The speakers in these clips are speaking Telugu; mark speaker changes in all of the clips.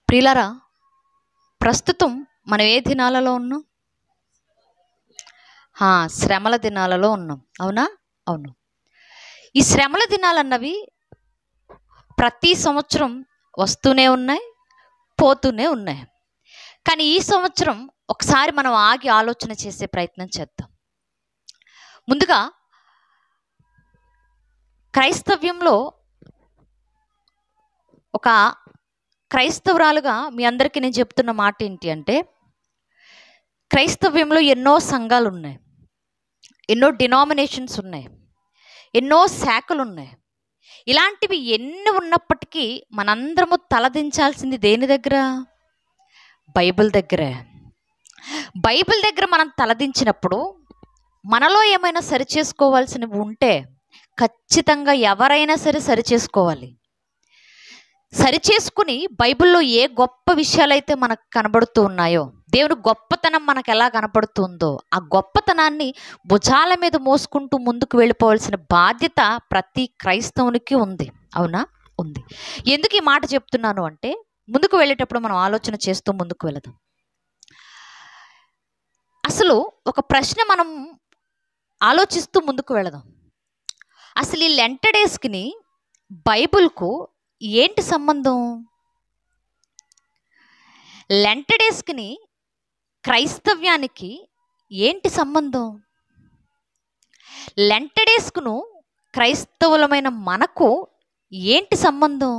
Speaker 1: ప్రియులారా, ప్రస్తుతం మనం ఏ దినాలలో ఉన్నాం? శ్రమల దినాలలో ఉన్నాం. అవునా? అవును. ఈ శ్రమల దినాలన్నవి ప్రతి సంవత్సరం వస్తూనే ఉన్నాయి, పోతూనే ఉన్నాయి. కానీ ఈ సంవత్సరం ఒకసారి మనం ఆగి ఆలోచన చేసే ప్రయత్నం చేద్దాం. ముందుగా క్రైస్తవ్యంలో ఒక క్రైస్తవురాలుగా మీ అందరికీ నేను చెప్తున్న మాట ఏంటి అంటే, క్రైస్తవ్యంలో ఎన్నో సంఘాలు ఉన్నాయి, ఎన్నో డినామినేషన్స్ ఉన్నాయి, ఎన్నో శాఖలు ఉన్నాయి. ఇలాంటివి ఎన్ని ఉన్నప్పటికీ మనందరము తలదించాల్సింది దేని దగ్గర? బైబిల్ దగ్గరే. బైబిల్ దగ్గర మనం తలదించినప్పుడు మనలో ఏమైనా సరిచేసుకోవాల్సినవి ఉంటే ఖచ్చితంగా ఎవరైనా సరే సరిచేసుకోవాలి. సరిచేసుకుని బైబిల్లో ఏ గొప్ప విషయాలైతే మనకు కనబడుతూ ఉన్నాయో, దేవుని గొప్పతనం మనకు ఎలా కనపడుతుందో, ఆ గొప్పతనాన్ని భుజాల మీద మోసుకుంటూ ముందుకు వెళ్ళిపోవాల్సిన బాధ్యత ప్రతి క్రైస్తవునికి ఉంది. అవునా? ఉంది. ఎందుకు ఈ మాట చెప్తున్నాను అంటే, ముందుకు వెళ్ళేటప్పుడు మనం ఆలోచన చేస్తూ ముందుకు వెళదాం. అసలు ఒక ప్రశ్న మనం ఆలోచిస్తూ ముందుకు వెళదాం. అసలు ఈ లెంట్ డేస్కి బైబిల్కు ఏంటి సంబంధం? లెంట్ డేస్కి క్రైస్తవ్యానికి ఏంటి సంబంధం? లెంట్ డేస్కును క్రైస్తవులమైన మనకు ఏంటి సంబంధం?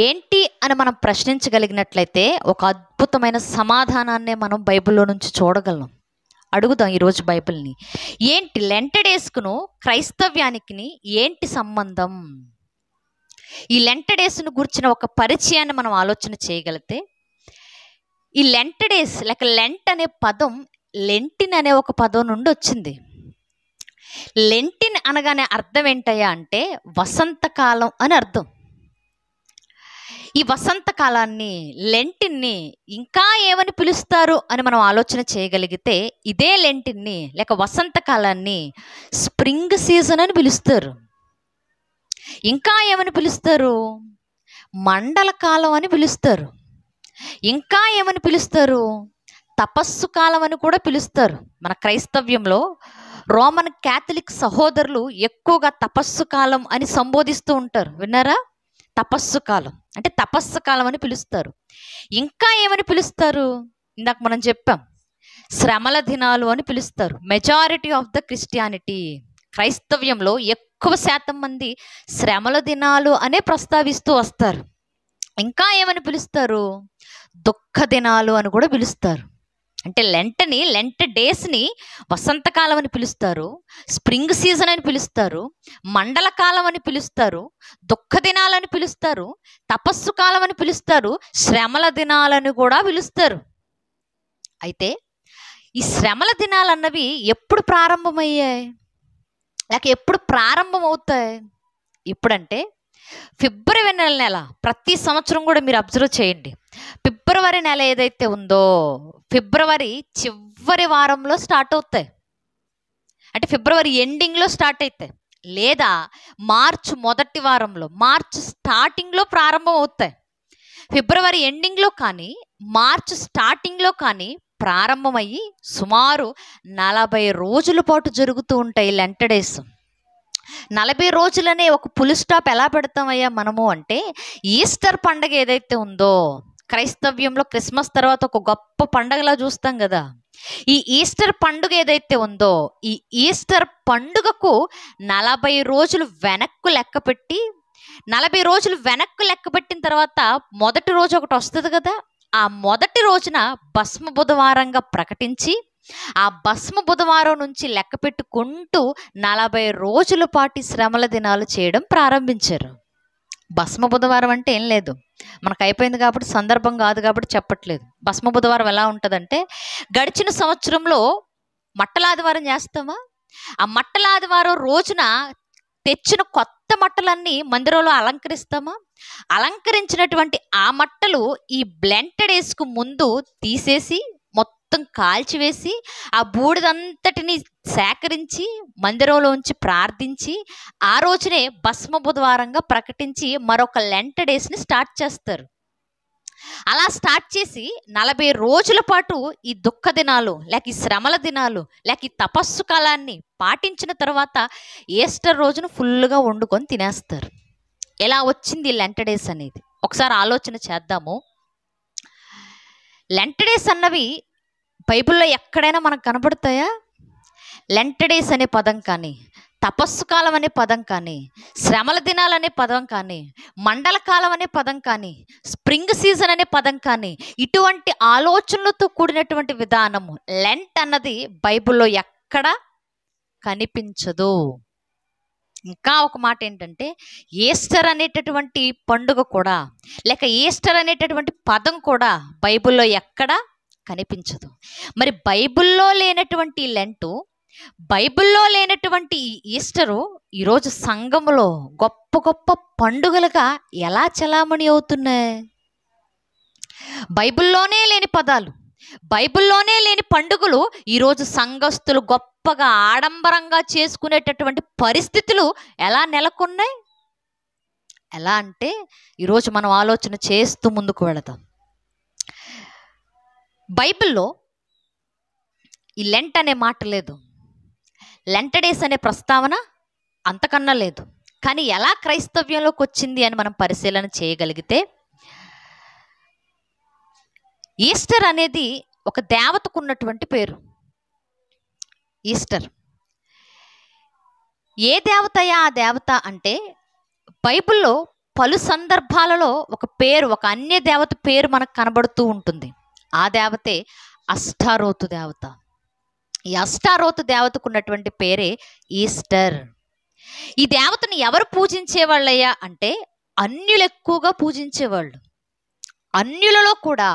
Speaker 1: ఏంటి అని మనం ప్రశ్నించగలిగినట్లయితే ఒక అద్భుతమైన సమాధానాన్నే మనం బైబిల్లో నుంచి చూడగలం. అడుగుదాం ఈరోజు బైబిల్ని. ఏంటి లెంట్ డేస్కును క్రైస్తవ్యానికి ఏంటి సంబంధం? ఈ లెంట్ డేస్ను గురించిన ఒక పరిచయాన్ని మనం ఆలోచన చేయగలిగితే, ఈ లెంట్ డేస్ లేక లెంట్ అనే పదం లెంటిన్ అనే ఒక పదం నుండి వచ్చింది. లెంటిన్ అనగానే అర్థం ఏంటయ్యా అంటే వసంతకాలం అని అర్థం. ఈ వసంతకాలాన్ని, లెంటిన్ని ఇంకా ఏమని పిలుస్తారు అని మనం ఆలోచన చేయగలిగితే, ఇదే లెంటిన్ని లేక వసంతకాలాన్ని స్ప్రింగ్ సీజన్ అని పిలుస్తారు. ఇంకా ఏమని పిలుస్తారు? మండల కాలం అని పిలుస్తారు. ఇంకా ఏమని పిలుస్తారు? తపస్సు కాలం అని కూడా పిలుస్తారు. మన క్రైస్తవ్యంలో రోమన్ క్యాథలిక్ సహోదరులు ఎక్కువగా తపస్సు కాలం అని సంబోధిస్తూ ఉంటారు. విన్నారా? తపస్సు కాలం అంటే తపస్సు కాలం అని పిలుస్తారు. ఇంకా ఏమని పిలుస్తారు? ఇందాక మనం చెప్పాం, శ్రమల దినాలు అని పిలుస్తారు. మెజారిటీ ఆఫ్ ద క్రిస్టియానిటీ, క్రైస్తవ్యంలో ఎక్కువ శాతం మంది శ్రమల దినాలు అనే ప్రస్తావిస్తూ వస్తారు. ఇంకా ఏమని పిలుస్తారు? దుఃఖ దినాలు అని కూడా పిలుస్తారు. అంటే లెంట్ డేస్ని వసంతకాలం అని పిలుస్తారు, స్ప్రింగ్ సీజన్ అని పిలుస్తారు, మండల కాలం అని పిలుస్తారు, దుఃఖ దినాలని పిలుస్తారు, తపస్సు కాలం అని పిలుస్తారు, శ్రమల దినాలని కూడా పిలుస్తారు. అయితే ఈ శ్రమల దినాలన్నవి ఎప్పుడు ప్రారంభమయ్యాయి లేక ఎప్పుడు ప్రారంభమవుతాయి? ఇప్పుడంటే ఫిబ్రవరి నెల ప్రతి సంవత్సరం కూడా మీరు అబ్జర్వ్ చేయండి. ఫిబ్రవరి నెల ఏదైతే ఉందో, ఫిబ్రవరి చివరి వారంలో స్టార్ట్ అవుతాయి. అంటే ఫిబ్రవరి ఎండింగ్లో స్టార్ట్ అవుతాయి, లేదా మార్చ్ మొదటి వారంలో, మార్చ్ స్టార్టింగ్లో ప్రారంభం అవుతాయి. ఫిబ్రవరి ఎండింగ్లో కానీ మార్చ్ స్టార్టింగ్లో కానీ ప్రారంభమయ్యి సుమారు 40 రోజుల పాటు జరుగుతూ ఉంటాయి లెంట్ డేస్. 40 రోజులనే ఒక పులి స్టాప్ ఎలా పెడతామయ్యా మనము అంటే, ఈస్టర్ పండగ ఏదైతే ఉందో, క్రైస్తవ్యంలో క్రిస్మస్ తర్వాత ఒక గొప్ప పండగలా చూస్తాం కదా. ఈ ఈస్టర్ పండుగ ఏదైతే ఉందో, ఈ ఈస్టర్ పండుగకు 40 రోజులు వెనక్కు లెక్కపెట్టి, 40 రోజులు వెనక్కు లెక్కపెట్టిన తర్వాత మొదటి రోజు ఒకటి వస్తుంది కదా, ఆ మొదటి రోజున భస్మ బుధవారంగా ప్రకటించి, ఆ భస్మ బుధవారం నుంచి లెక్క పెట్టుకుంటూ 40 రోజుల పాటు శ్రమల దినాలు చేయడం ప్రారంభించారు. భస్మ బుధవారం అంటే ఏం లేదు, మనకు అయిపోయింది కాబట్టి సందర్భం కాదు కాబట్టి చెప్పట్లేదు. భస్మ బుధవారం ఎలా ఉంటుందంటే, గడిచిన సంవత్సరంలో మట్టలాదివారం చేస్తామా, ఆ మట్టలాదివారం రోజున తెచ్చిన కొత్త మట్టలన్నీ మందిరంలో అలంకరిస్తామా, అలంకరించినటువంటి ఆ మట్టలు ఈ లెంట్ డేస్కు ముందు తీసేసి మొత్తం కాల్చివేసి ఆ బూడిదంతటిని సేకరించి మందిరంలోంచి ప్రార్థించి ఆ రోజునే భస్మ బుధవారంగా ప్రకటించి మరొక లెంట్ డేస్ని స్టార్ట్ చేస్తారు. అలా స్టార్ట్ చేసి 40 రోజుల పాటు ఈ దుఃఖ దినాలు లేక ఈ శ్రమల దినాలు లేక ఈ తపస్సు కాలాన్ని పాటించిన తర్వాత ఈస్టర్ రోజును ఫుల్గా వండుకొని తినేస్తారు. ఎలా వచ్చింది లెంట్ డేస్ అనేది ఒకసారి ఆలోచన చేద్దాము. లెంట్ డేస్ అన్నవి బైబిల్లో ఎక్కడైనా మనకు కనబడతాయా? లెంట్ డేస్ అనే పదం కానీ, తపస్సు కాలం అనే పదం కానీ, శ్రమల దినాలు అనే పదం కానీ, మండల కాలం అనే పదం కానీ, స్ప్రింగ్ సీజన్ అనే పదం కానీ, ఇటువంటి ఆలోచనలతో కూడినటువంటి విధానము లెంట్ అన్నది బైబిల్లో ఎక్కడ కనిపించదు. ఇంకా ఒక మాట ఏంటంటే, ఈస్టర్ అనేటటువంటి పండుగ కూడా లేక ఈస్టర్ అనేటటువంటి పదం కూడా బైబిల్లో ఎక్కడ కనిపించదు. మరి బైబిల్లో లేనటువంటి లెంటు, బైబిల్లో లేనటువంటి ఈస్టరు ఈరోజు సంఘములో గొప్ప గొప్ప పండుగలుగా ఎలా చలామణి అవుతున్నాయి? బైబిల్లోనే లేని పదాలు, బైబిల్లోనే లేని పండుగలు ఈరోజు సంఘస్థులు గొప్పగా ఆడంబరంగా చేసుకునేటటువంటి పరిస్థితులు ఎలా నెలకొన్నాయి? ఎలా అంటే ఈరోజు మనం ఆలోచన చేస్తూ ముందుకు వెళదాం. బైబిల్లో ఈ లెంట్ అనే మాట లేదు, లెంట్ డేస్ అనే ప్రస్తావన అంతకన్నా లేదు. కానీ ఎలా క్రైస్తవ్యంలోకి వచ్చింది అని మనం పరిశీలన చేయగలిగితే, ఈస్టర్ అనేది ఒక దేవతకు ఉన్నటువంటి పేరు. ఈస్టర్ ఏ దేవతయా ఆ దేవత అంటే, బైబిల్లో పలు సందర్భాలలో ఒక పేరు, ఒక అన్య దేవత పేరు మనకు కనబడుతూ ఉంటుంది. ఆ దేవతే అష్టారోతు దేవత. ఈ అష్టారోతు దేవతకు ఉన్నటువంటి పేరే ఈస్టర్. ఈ దేవతను ఎవరు పూజించేవాళ్ళయ్యా అంటే, అన్యులు ఎక్కువగా పూజించేవాళ్ళు. అన్యులలో కూడా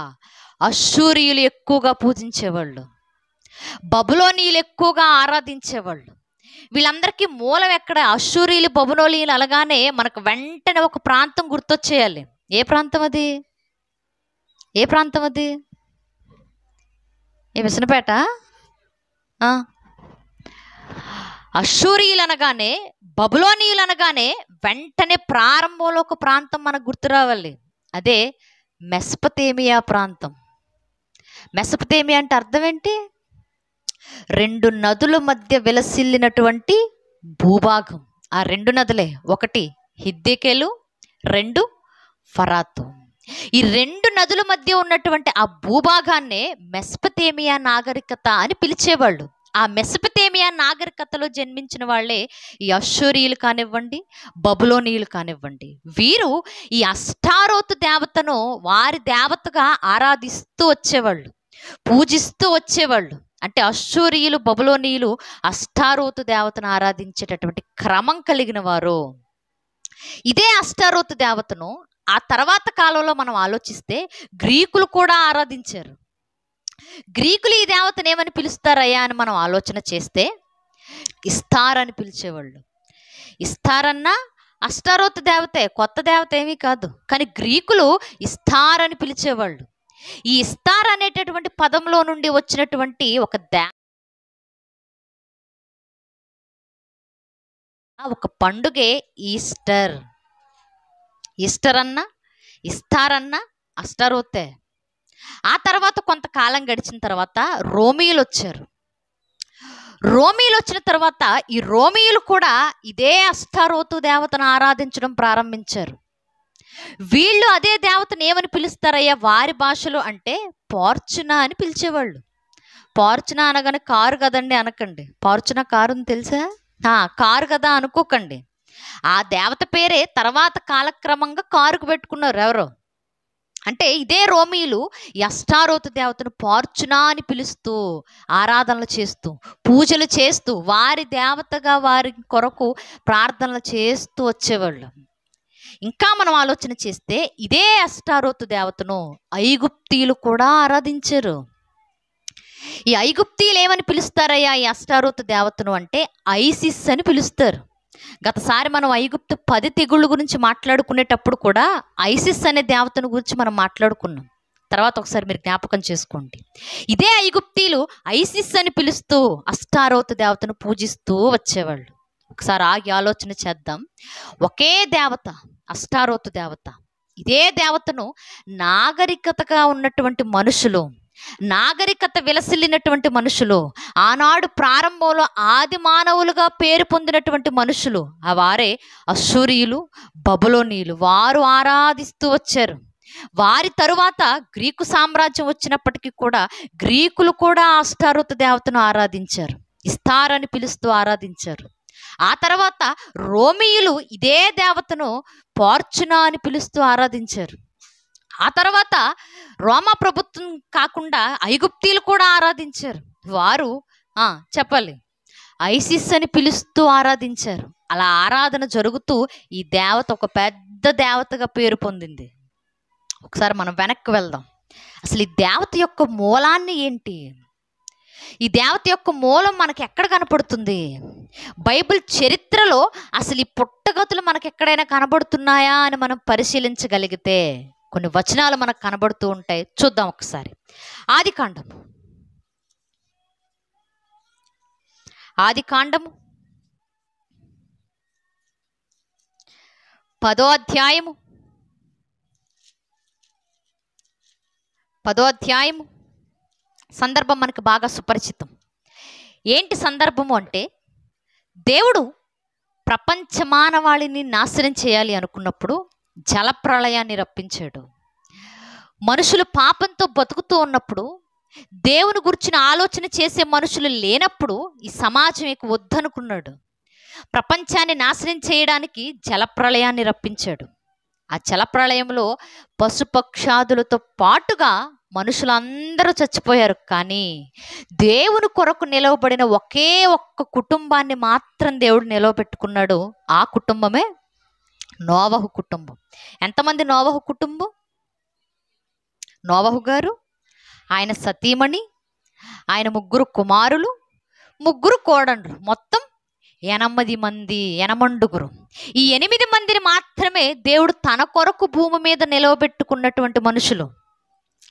Speaker 1: అష్షూరియులు ఎక్కువగా పూజించేవాళ్ళు, బబులోనీయులు ఎక్కువగా ఆరాధించేవాళ్ళు. వీళ్ళందరికీ మూలం ఎక్కడ? అష్షూరియులు, బబులోనీయులు అనగానే మనకు వెంటనే ఒక ప్రాంతం గుర్తొచ్చేయాలి. ఏ ప్రాంతం అది? ఏ ప్రాంతం అది? ఏ విసనపేట? అష్షూరియులు అనగానే, బబులోనీయులు అనగానే వెంటనే ప్రారంభంలో ఒక ప్రాంతం మనకు గుర్తు రావాలి. అదే మెసొపొతేమియా ప్రాంతం. మెసొపొతేమియా అంటే అర్థం ఏంటి? 2 నదుల మధ్య విలసిల్లినటువంటి భూభాగం. ఆ 2 నదులే, ఒకటి హిద్దెకెలు, 2 ఫరాతు. ఈ 2 నదుల మధ్య ఉన్నటువంటి ఆ భూభాగాన్నే మెసొపొతేమియా నాగరికత అని పిలిచేవాళ్ళు. ఆ మెసొపొతేమియా నాగరికతలో జన్మించిన వాళ్ళే ఈ అష్షూరియులు కానివ్వండి, బబులోనీయులు కానివ్వండి. వీరు ఈ అష్టారోతు దేవతను వారి దేవతగా ఆరాధిస్తూ వచ్చేవాళ్ళు, పూజిస్తూ వచ్చేవాళ్ళు. అంటే అష్షూరియులు, బబులోనీయులు అష్టారోతు దేవతను ఆరాధించేటటువంటి క్రమం కలిగిన వారు. ఇదే అష్టారోతు దేవతను ఆ తర్వాత కాలంలో మనం ఆలోచిస్తే గ్రీకులు కూడా ఆరాధించారు. గ్రీకులు ఈ దేవతను ఏమని పిలుస్తారయ్యా అని మనం ఆలోచన చేస్తే ఇస్తార్ అని పిలిచేవాళ్ళు. ఇస్తార్ అన్న అష్టారోతు దేవతే, కొత్త దేవత ఏమీ కాదు. కానీ గ్రీకులు ఇస్తార్ అని పిలిచేవాళ్ళు. ఈ ఇస్తార్ అనేటటువంటి పదంలో నుండి వచ్చినటువంటి ఒక పండుగే ఈస్టర్. ఈస్టర్ అన్న, ఇస్తార్ అన్న అష్టారోతే. ఆ తర్వాత కొంతకాలం గడిచిన తర్వాత రోమీయులు వచ్చారు. రోమీయులు వచ్చిన తర్వాత ఈ రోమీయులు కూడా ఇదే అష్టారోతు దేవతను ఆరాధించడం ప్రారంభించారు. వీళ్ళు అదే దేవతను ఏమని పిలుస్తారయ్యా వారి భాషలో అంటే ఫార్చునా అని పిలిచేవాళ్ళు. ఫార్చునా అనగానే కారు కదండి అనకండి. ఫార్చునా కారు అని తెలుసా? కారు కదా అనుకోకండి. ఆ దేవత పేరే తర్వాత కాలక్రమంగా కారుకు పెట్టుకున్నారు ఎవరో. అంటే ఇదే రోమీయులు ఈ అష్టారోతు దేవతను ఫార్చునా అని పిలుస్తూ ఆరాధనలు చేస్తూ పూజలు చేస్తూ వారి దేవతగా వారి కొరకు ప్రార్థనలు చేస్తూ వచ్చేవాళ్ళు. ఇంకా మనం ఆలోచన చేస్తే ఇదే అష్టారోతు దేవతను ఐగుప్తీయులు కూడా ఆరాధించారు. ఈ ఐగుప్తీయులు ఏమని పిలుస్తారయ్యా ఈ అష్టారోతు దేవతను అంటే ఐసిస్ అని పిలుస్తారు. గతసారి మనం ఐగుప్తు 10 తెగుళ్ళ గురించి మాట్లాడుకునేటప్పుడు కూడా ఐసిస్ అనే దేవతను గురించి మనం మాట్లాడుకున్నాం. తర్వాత ఒకసారి మీరు జ్ఞాపకం చేసుకోండి. ఇదే ఐగుప్తీయులు ఐసిస్ అని పిలుస్తూ అష్టారోతు దేవతను పూజిస్తూ వచ్చేవాళ్ళు. ఒకసారి ఆగి ఆలోచన చేద్దాం. ఒకే దేవత అష్టారోతు దేవత, ఇదే దేవతను నాగరికతగా ఉన్నటువంటి మనుషులు, నాగరికత విలసిల్లినటువంటి మనుషులు, ఆనాడు ప్రారంభంలో ఆది మానవులుగా పేరు పొందినటువంటి మనుషులు, ఆ వారే అశ్షూరీయులు, బబులోనీయులు, వారు ఆరాధిస్తూ వచ్చారు. వారి తరువాత గ్రీకు సామ్రాజ్యం వచ్చినప్పటికీ కూడా గ్రీకులు కూడా అష్టారోత్ దేవతను ఆరాధించారు, ఇస్తార్ అని పిలుస్తూ ఆరాధించారు. ఆ తర్వాత రోమియులు ఇదే దేవతను పార్చునా అని పిలుస్తూ ఆరాధించారు. ఆ తర్వాత రోమా ప్రభుత్వం కాకుండా ఐగుప్తీలు కూడా ఆరాధించారు. వారు చెప్పాలి ఐసిస్ అని పిలుస్తూ ఆరాధించారు. అలా ఆరాధన జరుగుతూ ఈ దేవత ఒక పెద్ద దేవతగా పేరు పొందింది. ఒకసారి మనం వెనక్కి వెళ్దాం. అసలు ఈ దేవత యొక్క మూలాన్ని ఏంటి? ఈ దేవత యొక్క మూలం మనకి ఎక్కడ కనపడుతుంది? బైబిల్ చరిత్రలో అసలు ఈ పుట్టగతులు మనకు ఎక్కడైనా కనబడుతున్నాయా అని మనం పరిశీలించగలిగితే కొన్ని వచనాలు మనకు కనబడుతూ ఉంటాయి. చూద్దాం ఒకసారి. ఆదికాండము 10వ అధ్యాయము సందర్భం మనకు బాగా సుపరిచితం. ఏంటి సందర్భము అంటే, దేవుడు ప్రపంచ మానవాళిని నాశనం చేయాలి అనుకున్నప్పుడు జలప్రళయాన్ని రప్పించాడు. మనుషులు పాపంతో బతుకుతూ ఉన్నప్పుడు, దేవుని గురించిన ఆలోచన చేసే మనుషులు లేనప్పుడు ఈ సమాజం ఇక వద్దనుకున్నాడు. ప్రపంచాన్ని నాశనం చేయడానికి జలప్రళయాన్ని రప్పించాడు. ఆ జలప్రళయంలో పశుపక్షాదులతో పాటుగా మనుషులందరూ చచ్చిపోయారు. కానీ దేవుని కొరకు నిలవబడిన ఒకే ఒక్క కుటుంబాన్ని మాత్రం దేవుడు నిలవబెట్టుకున్నాడు. ఆ కుటుంబమే నోవహు కుటుంబం. ఎంతమంది నోవహు కుటుంబం? నోవహు గారు, ఆయన సతీమణి, ఆయన 3 కుమారులు, 3 కోడండ్రు, మొత్తం 8 మంది, 8 ఈ 8 మందిని మాత్రమే దేవుడు తన కొరకు భూమి మీద నిలవబెట్టుకున్నటువంటి మనుషులు.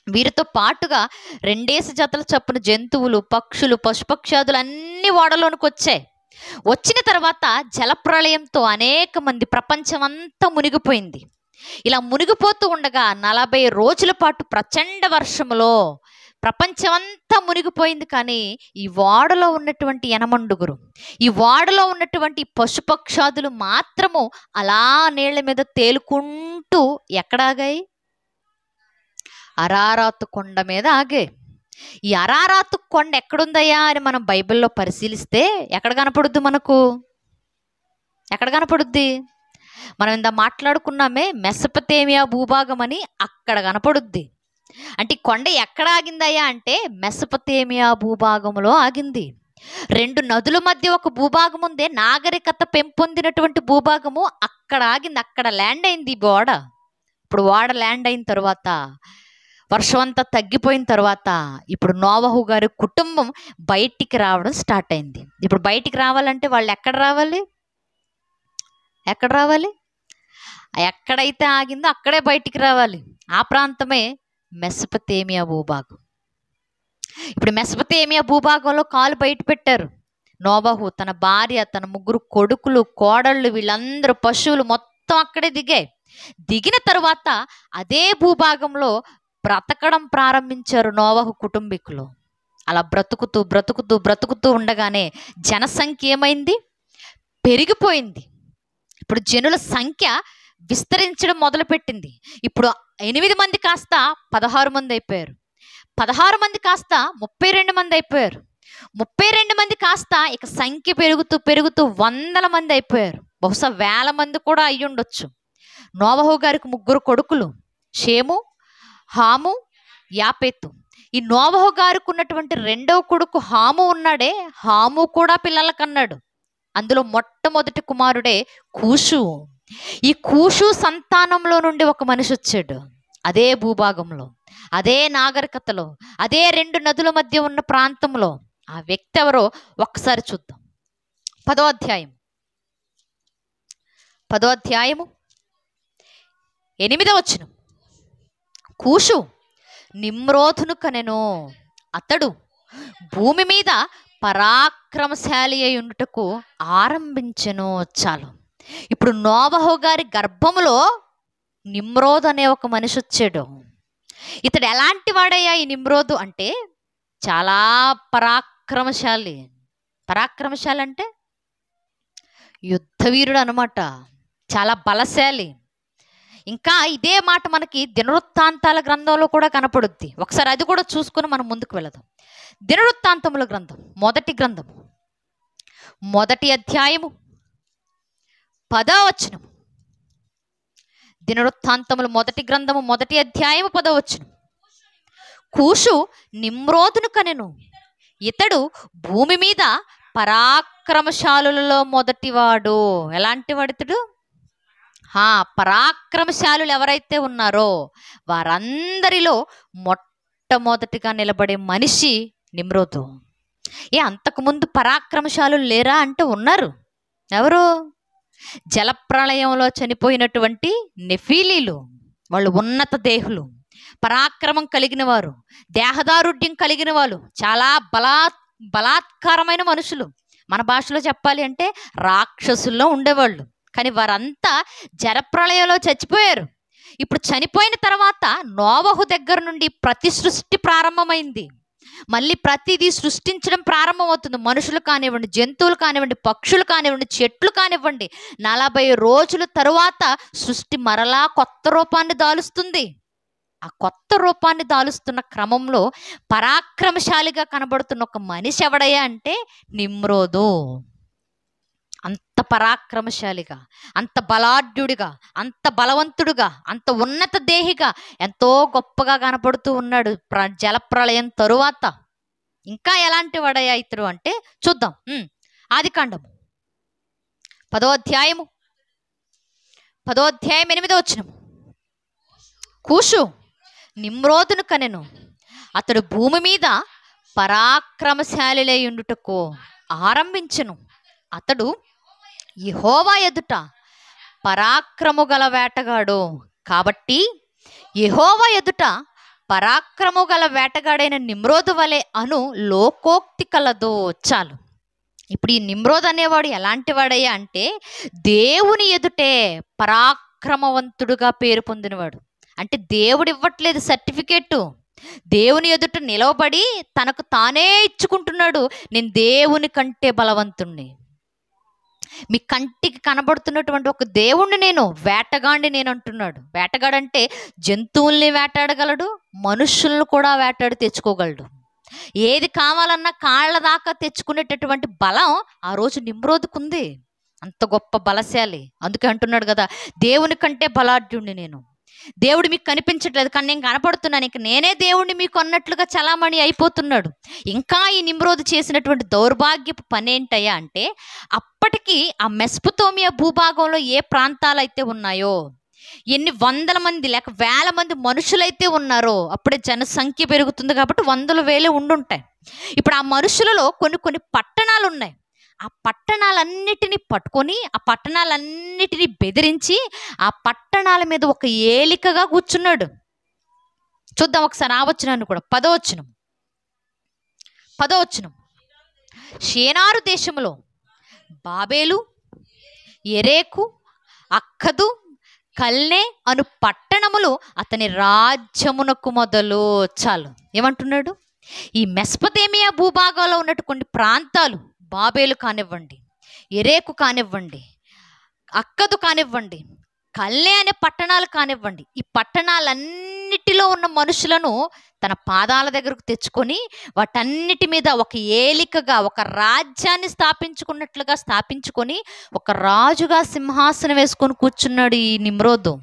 Speaker 1: వీరితో పాటుగా 2 జతల చప్పున జంతువులు, పక్షులు, పశుపక్షాదులు అన్ని ఓడలోనికి వచ్చాయి. వచ్చిన తర్వాత జలప్రళయంతో అనేక మంది, ప్రపంచం అంతా మునిగిపోయింది. ఇలా మునిగిపోతూ ఉండగా 40 రోజుల పాటు ప్రచండ వర్షములో ప్రపంచం అంతా మునిగిపోయింది. కానీ ఈ ఓడలో ఉన్నటువంటి 8 ఈ ఓడలో ఉన్నటువంటి పశుపక్షాదులు మాత్రము అలా నీళ్ల మీద తేలుకుంటూ ఎక్కడాగాయి? అరారాతు కొండ మీద ఆగాయి. ఈ అరారాతు కొండ ఎక్కడుందయ్యా అని మనం బైబిల్లో పరిశీలిస్తే ఎక్కడ కనపడుద్ది? మనకు ఎక్కడ కనపడుద్ది? మనం ఇందా మాట్లాడుకున్నామే మెసొపొతేమియా భూభాగం అని, అక్కడ కనపడుద్ది. అంటే కొండ ఎక్కడ ఆగిందయ్యా అంటే మెసొపొతేమియా భూభాగంలో ఆగింది. 2 నదుల మధ్య ఒక భూభాగం ఉంది, నాగరికత పెంపొందినటువంటి భూభాగము. అక్కడ ఆగింది, అక్కడ ల్యాండ్ అయింది ఈ ఓడ. ఇప్పుడు ఓడ ల్యాండ్ అయిన తర్వాత, వర్షం అంతా తగ్గిపోయిన తర్వాత, ఇప్పుడు నోవహు గారి కుటుంబం బయటికి రావడం స్టార్ట్ అయింది. ఇప్పుడు బయటికి రావాలంటే వాళ్ళు ఎక్కడ రావాలి? ఎక్కడైతే ఆగిందో అక్కడే బయటికి రావాలి. ఆ ప్రాంతమే మెసొపొతేమియా భూభాగం. ఇప్పుడు మెసొపొతేమియా భూభాగంలో కాలు బయట పెట్టారు. నోవహు, తన భార్య, తన 3 కొడుకులు, కోడళ్ళు, వీళ్ళందరూ, పశువులు మొత్తం అక్కడే దిగిన తరువాత అదే భూభాగంలో బ్రతకడం ప్రారంభించారు నోవహు కుటుంబీకులు. అలా బ్రతుకుతూ ఉండగానే జనసంఖ్య ఏమైంది? పెరిగిపోయింది. ఇప్పుడు జనుల సంఖ్య విస్తరించడం మొదలుపెట్టింది. ఇప్పుడు 8 మంది కాస్త 16 మంది అయిపోయారు. 16 మంది కాస్త 32 మంది అయిపోయారు. 32 మంది కాస్త ఇక సంఖ్య పెరుగుతూ 100 మంది అయిపోయారు. బహుశా 1000 మంది కూడా అయ్యుండొచ్చు. నోవహు గారికి 3 కొడుకులు, షేము, హాము, యాపేతు. ఈ నోవహు గారికి ఉన్నటువంటి 2వ కొడుకు హాము ఉన్నాడే, హాము కూడా పిల్లల కన్నాడు. అందులో మొట్టమొదటి కుమారుడే కూషు. ఈ కూషు సంతానంలో నుండి ఒక మనిషి వచ్చాడు. అదే భూభాగంలో, అదే నాగరికతలో, అదే 2 నదుల మధ్య ఉన్న ప్రాంతంలో. ఆ వ్యక్తి ఎవరో ఒక్కసారి చూద్దాం. 10వ అధ్యాయము 8వ వచనం. కూషు నిమ్రోధును కనెను, అతడు భూమి మీద పరాక్రమశాలి అయి ఉండుటకు ఆరంభించెను. చాలు. ఇప్పుడు నోవహు గారి గర్భములో నిమ్రోదు అనే ఒక మనిషి వచ్చాడు. ఇతడు ఎలాంటి వాడయ్యా ఈ నిమ్రోదు అంటే చాలా పరాక్రమశాలి. పరాక్రమశాలి అంటే యుద్ధవీరుడు అనమాట, చాలా బలశాలి. ఇంకా ఇదే మాట మనకి దినవృత్తాంతాల గ్రంథంలో కూడా కనపడుద్ది. ఒకసారి అది కూడా చూసుకుని మనం ముందుకు వెళదాం. దినవృత్తాంతముల గ్రంథం మొదటి అధ్యాయము 10వ వచనం. దినవృత్తాంతములు మొదటి అధ్యాయము 10వ వచనం. కూషు నిమ్రోదును కనెను, ఇతడు భూమి మీద పరాక్రమశాలులలో మొదటివాడు. ఎలాంటి వాడు ఇతడు? పరాక్రమశాలులు ఎవరైతే ఉన్నారో వారందరిలో మొట్టమొదటిగా నిలబడే మనిషి నిమ్రోదు. అంతకుముందు పరాక్రమశాలులు లేరా అంటే ఉన్నారు. ఎవరు? జలప్రళయంలో చనిపోయినటువంటి నెఫీలీలు. వాళ్ళు ఉన్నత దేహులు, పరాక్రమం కలిగిన వారు, దేహదారుఢ్యం కలిగిన వాళ్ళు, చాలా బలాత్కారమైన మనుషులు. మన భాషలో చెప్పాలి అంటే రాక్షసుల్లో ఉండేవాళ్ళు. కానీ వారంతా జలప్రళయంలో చచ్చిపోయారు. ఇప్పుడు చనిపోయిన తర్వాత నోవహు దగ్గర నుండి ప్రతి సృష్టి ప్రారంభమైంది. మళ్ళీ ప్రతిదీ సృష్టించడం ప్రారంభమవుతుంది. మనుషులు కానివ్వండి, జంతువులు కానివ్వండి, పక్షులు కానివ్వండి, చెట్లు కానివ్వండి. 40 రోజుల తరువాత సృష్టి మరలా కొత్త రూపాన్ని దాలుస్తుంది. ఆ కొత్త రూపాన్ని దాలుస్తున్న క్రమంలో పరాక్రమశాలిగా కనబడుతున్న ఒక మనిషి ఎవడయ్యా అంటే నిమ్రోదు. అంత పరాక్రమశాలిగా, అంత బలాఢ్యుడిగా, అంత బలవంతుడుగా, అంత ఉన్నత దేహిగా, ఎంతో గొప్పగా కనపడుతూ ఉన్నాడు జలప్రళయం తరువాత. ఇంకా ఎలాంటి వాడయ్యా ఇతడు అంటే చూద్దాం. ఆదికాండము 10వ అధ్యాయము 8వ వచనం. కూషు నిమ్రోదును కనెను, అతడు భూమి మీద పరాక్రమశాలిలై ఉండుటకు ఆరంభించెను. అతడు యెహోవా ఎదుట పరాక్రము గల వేటగాడు. కాబట్టి యెహోవా ఎదుట పరాక్రము గల వేటగాడైన నిమ్రోదు వలె అను లోకోక్తి కలదు. చాలు. ఇప్పుడు ఈ నిమ్రోదు అనేవాడు ఎలాంటి వాడయ్యా అంటే దేవుని ఎదుటే పరాక్రమవంతుడుగా పేరు పొందినవాడు. అంటే దేవుడు ఇవ్వట్లేదు సర్టిఫికేటు, దేవుని ఎదుట నిలవబడి తనకు తానే ఇచ్చుకుంటున్నాడు. నేను దేవుని కంటే బలవంతుణ్ణి. మీ కంటికి కనబడుతున్నటువంటి ఒక దేవుణ్ణి నేను, వేటగాడిని నేను అంటున్నాడు. వేటగాడంటే జంతువుల్ని వేటాడగలడు, మనుషులను కూడా వేటాడి తెచ్చుకోగలడు. ఏది కావాలన్నా కాళ్ళ దాకా తెచ్చుకునేటటువంటి బలం ఆ రోజు నిమ్రోదుకుంది. అంత గొప్ప బలశాలి. అందుకే అంటున్నాడు కదా, దేవుని కంటే బలాఢ్యుణ్ణి నేను. దేవుడు మీకు కనిపించట్లేదు కానీ నేను కనపడుతున్నాను, ఇంక నేనే దేవుడిని మీకు అన్నట్లుగా చలామణి అయిపోతున్నాడు. ఇంకా ఈ నిమ్రోదు చేసినటువంటి దౌర్భాగ్యపు పని ఏంటయ్యా అంటే అప్పటికి ఆ మెస్పొతోమియా భూభాగంలో ఏ ప్రాంతాలైతే ఉన్నాయో, ఎన్ని వందల మంది లేక వేల మంది మనుషులైతే ఉన్నారో, అప్పుడే జనసంఖ్య పెరుగుతుంది కాబట్టి 100,000 ఉండుంటాయి. ఇప్పుడు ఆ మనుషులలో కొన్ని పట్టణాలు ఉన్నాయి. ఆ పట్టణాలన్నిటినీ పట్టుకొని, ఆ పట్టణాలన్నిటినీ బెదిరించి, ఆ పట్టణాల మీద ఒక ఏలికగా కూర్చున్నాడు. చూద్దాం ఒకసారి ఆ వచనాన్ని కూడా. 10వ వచనం. షేనారు దేశములో బాబేలు, ఎరేకు, అక్కదు, కల్నే అను పట్టణములు అతని రాజ్యమునకు మొదలు. చాలు. ఏమంటున్నాడు? ఈ మెస్పొతేమియా భూభాగంలో ఉన్నటువంటి ప్రాంతాలు, బాబేలు కానివ్వండి, ఎరేకు కానివ్వండి, అక్కదు కానివ్వండి, కల్నే అనే పట్టణాలు కానివ్వండి, ఈ పట్టణాలన్నిటిలో ఉన్న మనుషులను తన పాదాల దగ్గరకు తెచ్చుకొని వాటన్నిటి మీద ఒక ఏలికగా, ఒక రాజ్యాన్ని స్థాపించుకొని ఒక రాజుగా సింహాసనం వేసుకొని కూర్చున్నాడు ఈ నిమ్రోదు.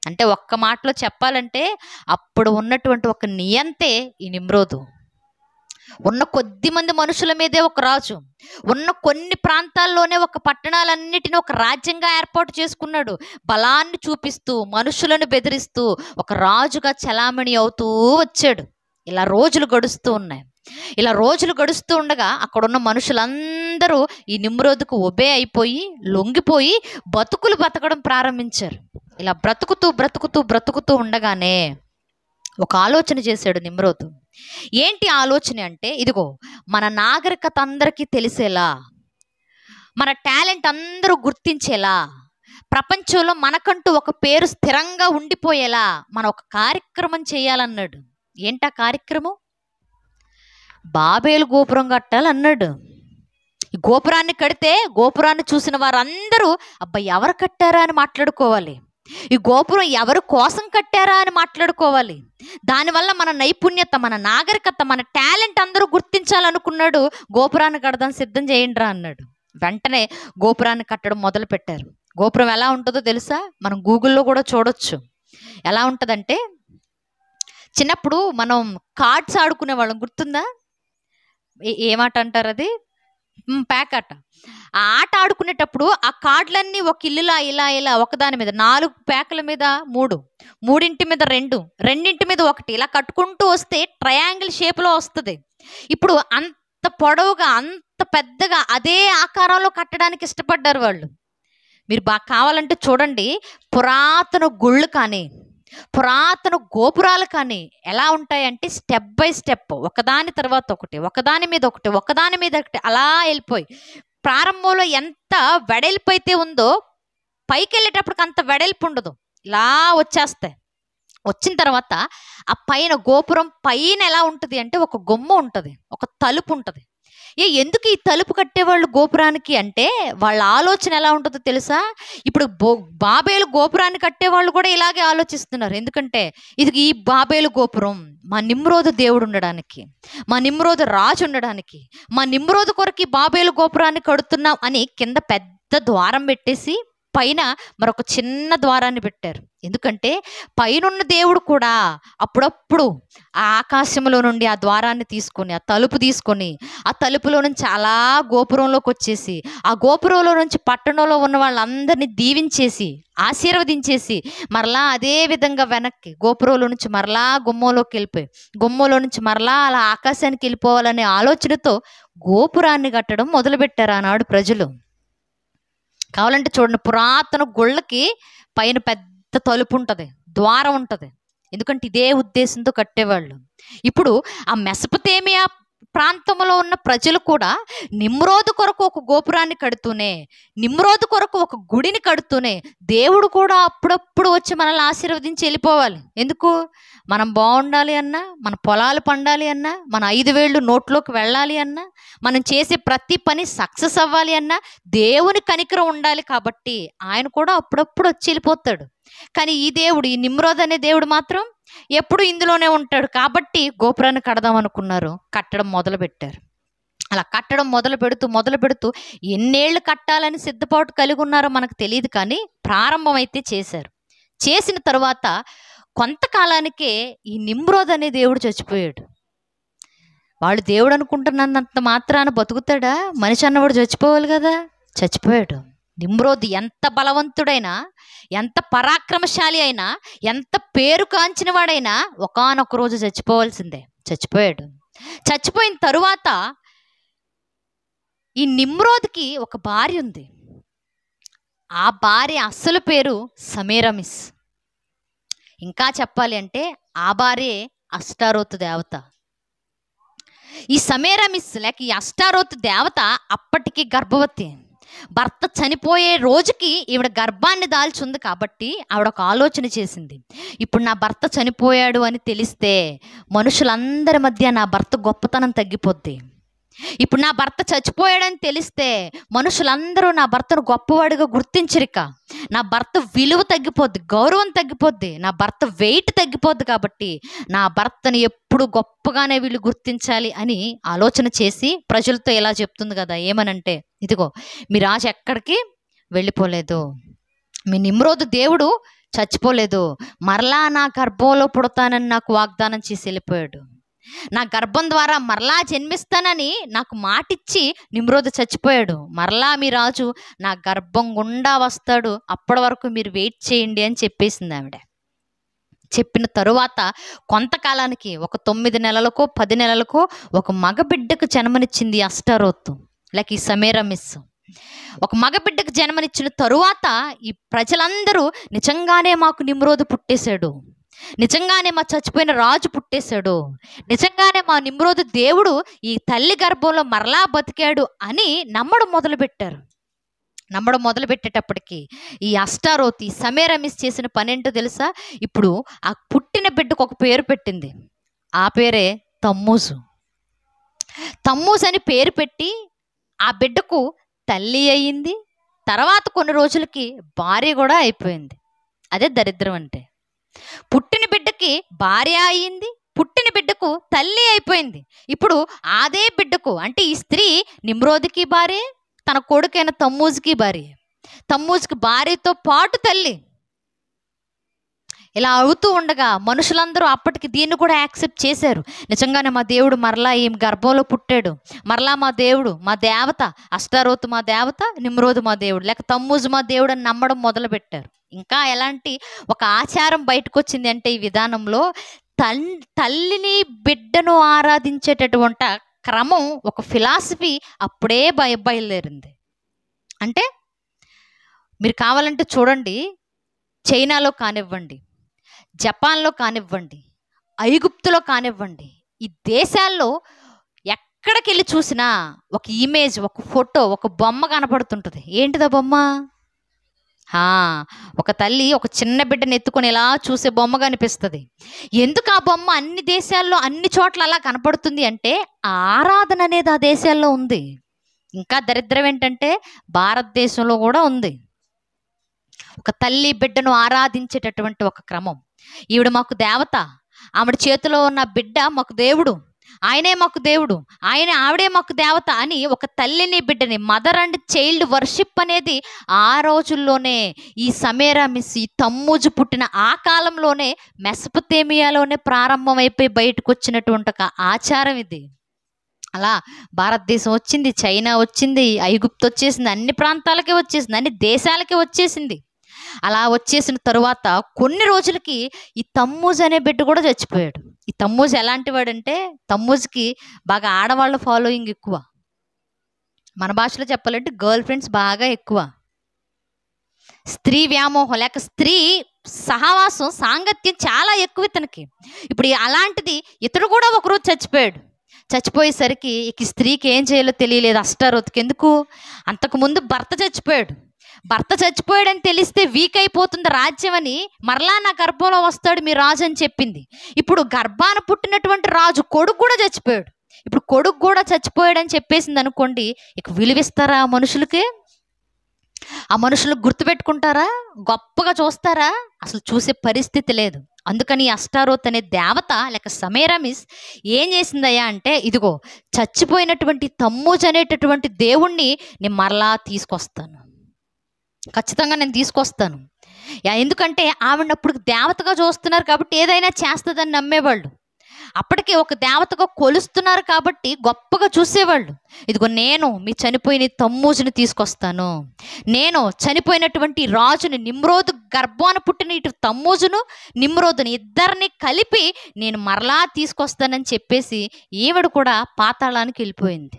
Speaker 1: అంటే ఒక్క మాటలో చెప్పాలంటే అప్పుడు ఉన్నటువంటి ఒక నియంతే ఈ నిమ్రోదు. ఉన్న కొద్ది మంది మనుషుల మీదే ఒక రాజు, ఉన్న కొన్ని ప్రాంతాల్లోనే ఒక పట్టణాలన్నిటిని ఒక రాజ్యంగా ఏర్పాటు చేసుకున్నాడు. బలాన్ని చూపిస్తూ, మనుషులను బెదిరిస్తూ ఒక రాజుగా చలామణి అవుతూ వచ్చాడు. ఇలా రోజులు గడుస్తూ ఉన్నాయి. ఇలా రోజులు గడుస్తూ ఉండగా అక్కడున్న మనుషులందరూ ఈ నిమ్రోదుకు ఒబే అయిపోయి, లొంగిపోయి బతకడం ప్రారంభించారు. ఇలా బ్రతుకుతూ ఉండగానే ఒక ఆలోచన చేశాడు నిమ్రోదు. ఏంటి ఆలోచన అంటే, ఇదిగో మన నాగరికత అందరికీ తెలిసేలా, మన టాలెంట్ అందరూ గుర్తించేలా, ప్రపంచంలో మనకంటూ ఒక పేరు స్థిరంగా ఉండిపోయేలా మనం ఒక కార్యక్రమం చేయాలన్నాడు. ఏంటా కార్యక్రమం? బాబేలు గోపురం కట్టాలన్నాడు. ఈ గోపురాన్ని కడితే గోపురాన్ని చూసిన వారందరూ అబ్బా ఎవరు కట్టారా అని మాట్లాడుకోవాలి. ఈ గోపురం ఎవరి కోసం కట్టారా అని మాట్లాడుకోవాలి. దానివల్ల మన నైపుణ్యత, మన నాగరికత, మన టాలెంట్ అందరూ గుర్తించాలనుకున్నాడు. గోపురాన్ని కడదాం, సిద్ధం చేయండిరా అన్నాడు. వెంటనే గోపురాన్ని కట్టడం మొదలు పెట్టారు. గోపురం ఎలా ఉంటుందో తెలుసా? మనం గూగుల్లో కూడా చూడొచ్చు. ఎలా ఉంటుందంటే, చిన్నప్పుడు మనం కార్డ్స్ ఆడుకునే వాళ్ళం, గుర్తుందా? ఏమాట అంటారు అది? ప్యాకాట. ఆ ఆట ఆడుకునేటప్పుడు ఆ కార్డులన్నీ ఒక ఇల్లులా ఇలా ఇలా ఒకదాని మీద 4 ప్యాకుల మీద 3, 3 మీద 2, 2 మీద 1 ఇలా కట్టుకుంటూ వస్తే ట్రయాంగిల్ షేప్లో వస్తుంది. ఇప్పుడు అంత పొడవుగా అంత పెద్దగా అదే ఆకారంలో కట్టడానికి ఇష్టపడ్డారు వాళ్ళు. మీరు బాగా కావాలంటే చూడండి, పురాతన గుళ్ళు కానీ పురాతన గోపురాలు కానీ ఎలా ఉంటాయంటే స్టెప్ బై స్టెప్, ఒకదాని తర్వాత ఒకటి, ఒకదాని మీద ఒకటి, ఒకదాని మీద ఒకటి అలా వెళ్ళిపోయి ప్రారంభంలో ఎంత వెడల్పు అయితే ఉందో పైకి వెళ్ళేటప్పటికి అంత వెడల్పు ఉండదు, ఇలా వచ్చేస్తాయి. వచ్చిన తర్వాత ఆ పైన గోపురం పైన ఎలా ఉంటుంది అంటే ఒక గుమ్మ ఉంటుంది, ఒక తలుపు ఉంటుంది. ఎందుకు ఈ తలుపు కట్టేవాళ్ళు గోపురానికి అంటే వాళ్ళ ఆలోచన ఎలా ఉంటుందో తెలుసా? ఇప్పుడు బాబేలు గోపురాన్ని కట్టేవాళ్ళు కూడా ఇలాగే ఆలోచిస్తున్నారు. ఎందుకంటే ఈ బాబేలు గోపురం మా నిమ్రోదు దేవుడు ఉండడానికి, మా నిమ్రోదు రాజు ఉండడానికి, మా నిమ్రోదు కొరకు బాబేలు గోపురాన్ని కడుతున్నాం అని కింద పెద్ద ద్వారం పెట్టేసి పైన మరొక చిన్న ద్వారాన్ని పెట్టారు. ఎందుకంటే పైనున్న దేవుడు కూడా అప్పుడప్పుడు ఆ ఆకాశంలో నుండి ఆ ద్వారాన్ని తీసుకొని, ఆ తలుపు తీసుకొని, ఆ తలుపులో నుంచి అలా గోపురంలోకి వచ్చేసి ఆ గోపురంలో నుంచి పట్టణంలో ఉన్న వాళ్ళందరినీ దీవించేసి ఆశీర్వదించేసి మరలా అదే విధంగా వెనక్కి గోపురంలో నుంచి మరలా గుమ్మంలోకి వెళ్ళిపోయి గుమ్మంలో నుంచి మరలా అలా ఆకాశానికి వెళ్ళిపోవాలనే ఆలోచనతో గోపురాన్ని కట్టడం మొదలుపెట్టారు ఆనాడు ప్రజలు. కావాలంటే చూడండి, పురాతన గుళ్ళకి పైన పెద్ద తలుపు ఉంటుంది, ద్వారం ఉంటుంది. ఎందుకంటే ఇదే ఉద్దేశంతో కట్టేవాళ్ళు. ఇప్పుడు ఆ మెసొపొతేమియా ప్రాంతంలో ఉన్న ప్రజలు కూడా నిమ్రోదు కొరకు ఒక గోపురాన్ని కడుతూనే, నిమ్రోదు కొరకు ఒక గుడిని కడుతూనే దేవుడు కూడా అప్పుడప్పుడు వచ్చి మనల్ని ఆశీర్వదించి వెళ్ళిపోవాలి. ఎందుకు? మనం బాగుండాలి అన్నా, మన పొలాలు పండాలి అన్నా, మన 5 వేళ్ళు నోట్లోకి వెళ్ళాలి అన్నా, మనం చేసే ప్రతి పని సక్సెస్ అవ్వాలి అన్నా దేవుని కనికరం ఉండాలి. కాబట్టి ఆయన కూడా అప్పుడప్పుడు వచ్చి వెళ్ళిపోతాడు. కానీ ఈ దేవుడు, ఈ నిమ్రోద్ అనే దేవుడు మాత్రం ఎప్పుడు ఇందులోనే ఉంటాడు. కాబట్టి గోపురాన్ని కడదాం అనుకున్నారు, కట్టడం మొదలు పెట్టారు. అలా కట్టడం మొదలు పెడుతూ ఎన్నేళ్ళు కట్టాలని సిద్ధపాటు కలిగి ఉన్నారో మనకు తెలియదు, కానీ ప్రారంభం అయితే చేశారు. చేసిన తర్వాత కొంతకాలానికే ఈ నిమ్రోద్ అనే దేవుడు చచ్చిపోయాడు. వాళ్ళు దేవుడు అనుకుంటున్నంత మాత్రాన బతుకుతాడా? మనిషి అన్నవాడు చచ్చిపోవాలి కదా. చచ్చిపోయాడు. నిమ్రోద్ ఎంత బలవంతుడైనా, ఎంత పరాక్రమశాలి అయినా, ఎంత పేరు కాంచిన వాడైనా ఒకానొక రోజు చచ్చిపోవాల్సిందే. చచ్చిపోయాడు. చచ్చిపోయిన తరువాత ఈ నిమ్రోద్కి ఒక భార్య ఉంది. ఆ భార్య అస్సలు పేరు సమేరమిస్. ఇంకా చెప్పాలి అంటే ఆ భార్యే అష్టారోతు దేవత. ఈ సమేరమిస్ లేక ఈ అష్టారోతు దేవత అప్పటికి గర్భవతి. భర్త చనిపోయే రోజుకి ఈవిడ గర్భాన్ని దాల్చుంది. కాబట్టి ఆవిడ ఒక ఆలోచన చేసింది, ఇప్పుడు నా భర్త చనిపోయాడు అని తెలిస్తే మనుషులందరి మధ్య నా భర్త గొప్పతనం తగ్గిపోద్ది. ఇప్పుడు నా భర్త చచ్చిపోయాడని తెలిస్తే మనుషులందరూ నా భర్తను గొప్పవాడిగా గుర్తించరిక. నా భర్త విలువ తగ్గిపోద్ది, గౌరవం తగ్గిపోద్ది, నా భర్త వెయిట్ తగ్గిపోద్ది. కాబట్టి నా భర్తని ఎప్పుడు గొప్పగానే వీళ్ళు గుర్తించాలి అని ఆలోచన చేసి ప్రజలతో ఇలా చెప్తుంది కదా, ఏమనంటే, ఇదిగో మీ రాజు ఎక్కడికి వెళ్ళిపోలేదు, మీ నిమ్రోదు దేవుడు చచ్చిపోలేదు, మరలా నా గర్భంలో పుడతానని నాకు వాగ్దానం చేసి వెళ్ళిపోయాడు. నా గర్భం ద్వారా మరలా జన్మిస్తానని నాకు మాటిచ్చి నిమ్రోదు చచ్చిపోయాడు. మరలా మీ రాజు నా గర్భం గుండా వస్తాడు, అప్పటి వరకు మీరు వెయిట్ చేయండి అని చెప్పేసింది ఆవిడ. చెప్పిన తరువాత కొంతకాలానికి ఒక 9 నెలలకో 10 నెలలకో ఒక మగబిడ్డకు జన్మనిచ్చింది అష్టారోతు లేక ఈ సమేరమిస్. ఒక మగబిడ్డకు జన్మనిచ్చిన తరువాత ఈ ప్రజలందరూ నిజంగానే మాకు నిమ్రోదు పుట్టేశాడు, నిజంగానే మా చచ్చిపోయిన రాజు పుట్టేశాడు, నిజంగానే మా నిమ్రోదు దేవుడు ఈ తల్లి గర్భంలో మరలా బతికాడు అని నమ్మడం మొదలుపెట్టారు. నమ్మడం మొదలు పెట్టేటప్పటికి ఈ అష్టారోత్, ఈ సమేరమిస్ చేసిన పనేంటో తెలుసా? ఇప్పుడు ఆ పుట్టిన బిడ్డకు ఒక పేరు పెట్టింది. ఆ పేరే తమ్మూజు. తమ్మూజు అని పేరు పెట్టి ఆ బిడ్డకు తల్లి అయ్యింది. తర్వాత కొన్ని రోజులకి భార్య కూడా అయిపోయింది. అదే దరిద్రం అంటే. పుట్టిన బిడ్డకి భార్య అయ్యింది, పుట్టిన బిడ్డకు తల్లి అయిపోయింది. ఇప్పుడు అదే బిడ్డకు, అంటే ఈ స్త్రీ నిమ్రోదుకి భార్య, తన కొడుకైన తమ్మూజుకి భార్య, తమ్మూజుకి భార్యతో పాటు తల్లి. ఇలా అవుతూ ఉండగా మనుషులందరూ అప్పటికి దీన్ని కూడా యాక్సెప్ట్ చేశారు. నిజంగానే మా దేవుడు మరలా ఈ గర్భంలో పుట్టాడు, మరలా మా దేవుడు, మా దేవత అష్టారోతు మా దేవత, నిమ్రోదు మా దేవుడు, లేక తమ్మూజు మా దేవుడు అని నమ్మడం మొదలుపెట్టారు. ఇంకా ఎలాంటి ఒక ఆచారం బయటకు వచ్చింది అంటే ఈ విధానంలో తల్లిని బిడ్డను ఆరాధించేటటువంటి క్రమం, ఒక ఫిలాసఫీ అప్పుడే బయలుదేరింది. అంటే మీరు కావాలంటే చూడండి, చైనాలో కానివ్వండి, జపాన్లో కానివ్వండి, ఐగుప్తులో కానివ్వండి, ఈ దేశాల్లో ఎక్కడికి వెళ్ళి చూసినా ఒక ఇమేజ్, ఒక ఫోటో, ఒక బొమ్మ కనపడుతుంటుంది. ఏంటిదా బొమ్మ? ఒక తల్లి ఒక చిన్న బిడ్డను ఎత్తుకొని ఇలా చూసే బొమ్మ కనిపిస్తుంది. ఎందుకు ఆ బొమ్మ అన్ని దేశాల్లో అన్ని చోట్ల అలా కనపడుతుంది అంటే ఆరాధన అనేది ఆ దేశాల్లో ఉంది. ఇంకా దరిద్రం ఏంటంటే భారతదేశంలో కూడా ఉంది. ఒక తల్లి బిడ్డను ఆరాధించేటటువంటి ఒక క్రమం. ఈవిడ మాకు దేవత, ఆవిడ చేతిలో ఉన్న బిడ్డ మాకు దేవుడు, ఆయనే మాకు దేవుడు, ఆవిడే మాకు దేవత అని ఒక తల్లిని బిడ్డని, మదర్ అండ్ చైల్డ్ వర్షిప్ అనేది ఆ రోజుల్లోనే, ఈ సమేరమిస్, ఈ తమ్మూజు పుట్టిన ఆ కాలంలోనే మెసొపొతేమియాలోనే ప్రారంభమైపోయి బయటకు వచ్చినటువంటి ఒక ఆచారం ఇది. అలా భారతదేశం వచ్చింది, చైనా వచ్చింది, ఐగుప్తు వచ్చేసింది, అన్ని ప్రాంతాలకే వచ్చేసింది, అన్ని దేశాలకే వచ్చేసింది. అలా వచ్చేసిన తరువాత కొన్ని రోజులకి ఈ తమ్మూజు అనే బిడ్డ కూడా చచ్చిపోయాడు. ఈ తమ్మూజు ఎలాంటి వాడంటే, తమ్మూజుకి బాగా ఆడవాళ్ళ ఫాలోయింగ్ ఎక్కువ. మన భాషలో చెప్పాలంటే గర్ల్ ఫ్రెండ్స్ బాగా ఎక్కువ. స్త్రీ వ్యామోహం లేక స్త్రీ సహవాసం, సాంగత్యం చాలా ఎక్కువ ఇతనికి. ఇప్పుడు అలాంటిది ఇతడు కూడా ఒకరోజు చచ్చిపోయాడు. చచ్చిపోయేసరికి ఇక స్త్రీకి ఏం చేయాలో తెలియలేదు అష్టారోత్కి. ఎందుకు? అంతకుముందు భర్త చచ్చిపోయాడు. భర్త చచ్చిపోయాడని తెలిస్తే వీక్ అయిపోతుంది రాజ్యం అని, మరలా నా గర్భంలో వస్తాడు మీ రాజు అని చెప్పింది. ఇప్పుడు గర్భాన పుట్టినటువంటి రాజు కొడుకు కూడా చచ్చిపోయాడు. ఇప్పుడు కొడుకు కూడా చచ్చిపోయాడని చెప్పేసింది అనుకోండి, ఇక విలువిస్తారా ఆ మనుషులకి? ఆ మనుషులు గుర్తుపెట్టుకుంటారా? గొప్పగా చూస్తారా? అసలు చూసే పరిస్థితి లేదు. అందుకని అష్టారోత్ అనే దేవత లేక సమేరమిస్ ఏం చేసిందయ్యా అంటే, ఇదిగో చచ్చిపోయినటువంటి తమ్మూజు అనేటటువంటి దేవుణ్ణి నేను మరలా తీసుకొస్తాను, ఖచ్చితంగా నేను తీసుకొస్తాను. ఎందుకంటే ఆవిడప్పుడు దేవతగా చూస్తున్నారు కాబట్టి ఏదైనా చేస్తుందని నమ్మేవాళ్ళు. అప్పటికే ఒక దేవతగా కొలుస్తున్నారు కాబట్టి గొప్పగా చూసేవాళ్ళు. ఇదిగో నేను మీ చనిపోయిన తమ్మూజుని తీసుకొస్తాను, నేను చనిపోయినటువంటి రాజుని, నిమ్రోదు గర్భాన పుట్టిన ఇటు తమ్మూజును నిమ్రోదుని ఇద్దరిని కలిపి నేను మరలా తీసుకొస్తానని చెప్పేసి ఈవిడ కూడా పాతాళానికి వెళ్ళిపోయింది.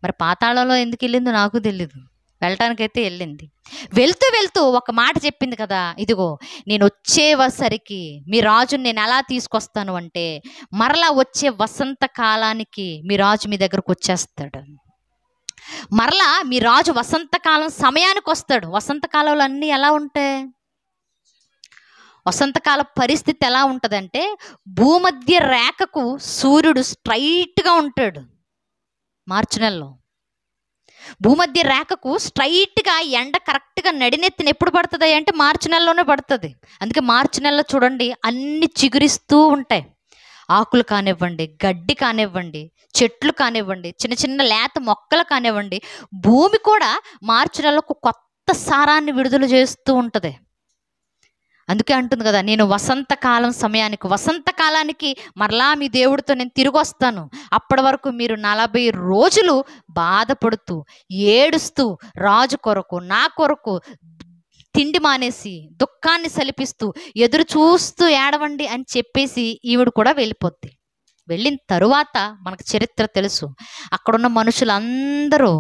Speaker 1: మరి పాతాళంలో ఎందుకు వెళ్ళిందో నాకు తెలీదు, వెళ్ళటానికైతే వెళ్ళింది. వెళ్తూ వెళ్తూ ఒక మాట చెప్పింది కదా, ఇదిగో నేను వచ్చేసరికి మీ రాజుని నేను ఎలా తీసుకొస్తాను అంటే, మరలా వచ్చే వసంత కాలానికి మీ రాజు మీ దగ్గరకు వచ్చేస్తాడు. మరలా మీ రాజు వసంతకాలం సమయానికి వస్తాడు. వసంతకాలంలో అన్నీ ఎలా ఉంటాయి? వసంతకాల పరిస్థితి ఎలా ఉంటుందంటే, భూమధ్య రేఖకు సూర్యుడు స్ట్రైట్గా ఉంటాడు. మార్చి నెలలో భూమధ్య రేఖకు స్ట్రైట్గా ఎండ కరెక్ట్గా నడినెత్తిన ఎప్పుడు పడుతుంది అంటే మార్చి నెలలోనే పడుతుంది. అందుకే మార్చి నెలలో చూడండి అన్ని చిగురిస్తూ ఉంటాయి. ఆకులు కానివ్వండి, గడ్డి కానివ్వండి, చెట్లు కానివ్వండి, చిన్న చిన్న లేత మొక్కలు కానివ్వండి, భూమి కూడా మార్చి నెలలో కొత్త సారాన్ని విడుదల చేస్తూ ఉంటుంది. అందుకే అంటుంది కదా, నేను వసంతకాలం సమయానికి, వసంతకాలానికి మరలా మీ దేవుడితో నేను తిరిగి వస్తాను. అప్పటి వరకు మీరు 40 రోజులు బాధపడుతూ ఏడుస్తూ రాజు కొరకు నా కొరకు తిండి మానేసి దుఃఖాన్ని సలిపిస్తూ ఎదురు చూస్తూ ఏడవండి అని చెప్పేసి ఈవిడ కూడా వెళ్ళిపోద్ది. వెళ్ళిన తరువాత మనకు చరిత్ర తెలుసు. అక్కడున్న మనుషులందరూ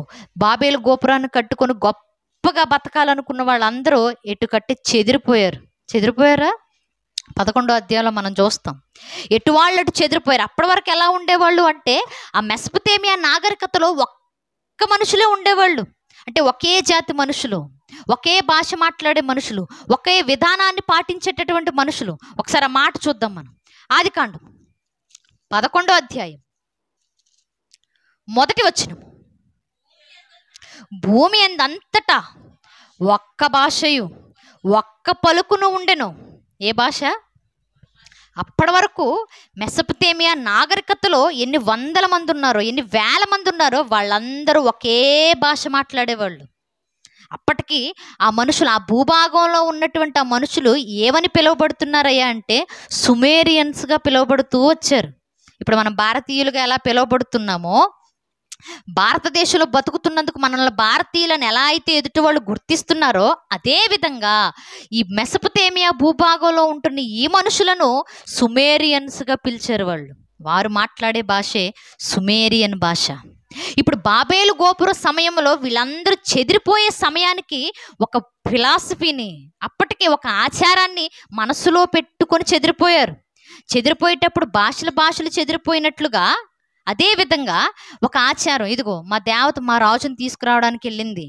Speaker 1: బాబేలు గోపురాన్ని కట్టుకొని గొప్పగా బతకాలనుకున్న వాళ్ళందరూ ఎటు కట్టి చెదిరిపోయారా? 11వ అధ్యాయంలో మనం చూస్తాం. ఎటు వాళ్ళు అటు చెదిరిపోయారు. అప్పటి వరకు ఎలా ఉండేవాళ్ళు అంటే, ఆ మెసొపొతేమియా నాగరికతలో ఒక్క మనుషులే ఉండేవాళ్ళు. అంటే ఒకే జాతి మనుషులు, ఒకే భాష మాట్లాడే మనుషులు, ఒకే విధానాన్ని పాటించేటటువంటి మనుషులు. ఒకసారి ఆ మాట చూద్దాం మనం. ఆదికాండం 11వ అధ్యాయం 1వ వచనం. భూమి అంతటా ఒక్క భాషయు ఒక్క పలుకును ఉండెను. ఏ భాష? అప్పటి వరకు మెసొపొతేమియా నాగరికతలో ఎన్ని వందల మంది ఉన్నారో, ఎన్ని వేల మంది ఉన్నారో, వాళ్ళందరూ ఒకే భాష మాట్లాడేవాళ్ళు. అప్పటికి ఆ మనుషులు, ఆ భూభాగంలో ఉన్నటువంటి ఆ మనుషులు ఏమని పిలువబడుతున్నారయ్యా అంటే సుమేరియన్స్గా పిలువబడుతూ వచ్చారు. ఇప్పుడు మనం భారతీయులుగా ఎలా పిలువబడుతున్నామో, భారతదేశంలో బతుకుతున్నందుకు మనల్ని భారతీయులను ఎలా అయితే ఎదుటి వాళ్ళు గుర్తిస్తున్నారో, అదేవిధంగా ఈ మెసొపొతేమియా భూభాగంలో ఉంటున్న ఈ మనుషులను సుమేరియన్స్గా పిలిచారు వాళ్ళు. వారు మాట్లాడే భాషే సుమేరియన్ భాష. ఇప్పుడు బాబేలు గోపుర సమయంలో వీళ్ళందరూ చెదిరిపోయే సమయానికి ఒక ఫిలాసఫీని, అప్పటికే ఒక ఆచారాన్ని మనసులో పెట్టుకొని చెదిరిపోయారు. చెదిరిపోయేటప్పుడు భాషలు చెదిరిపోయినట్లుగా అదేవిధంగా ఒక ఆచారం, ఇదిగో మా దేవత మా రాజుని తీసుకురావడానికి వెళ్ళింది,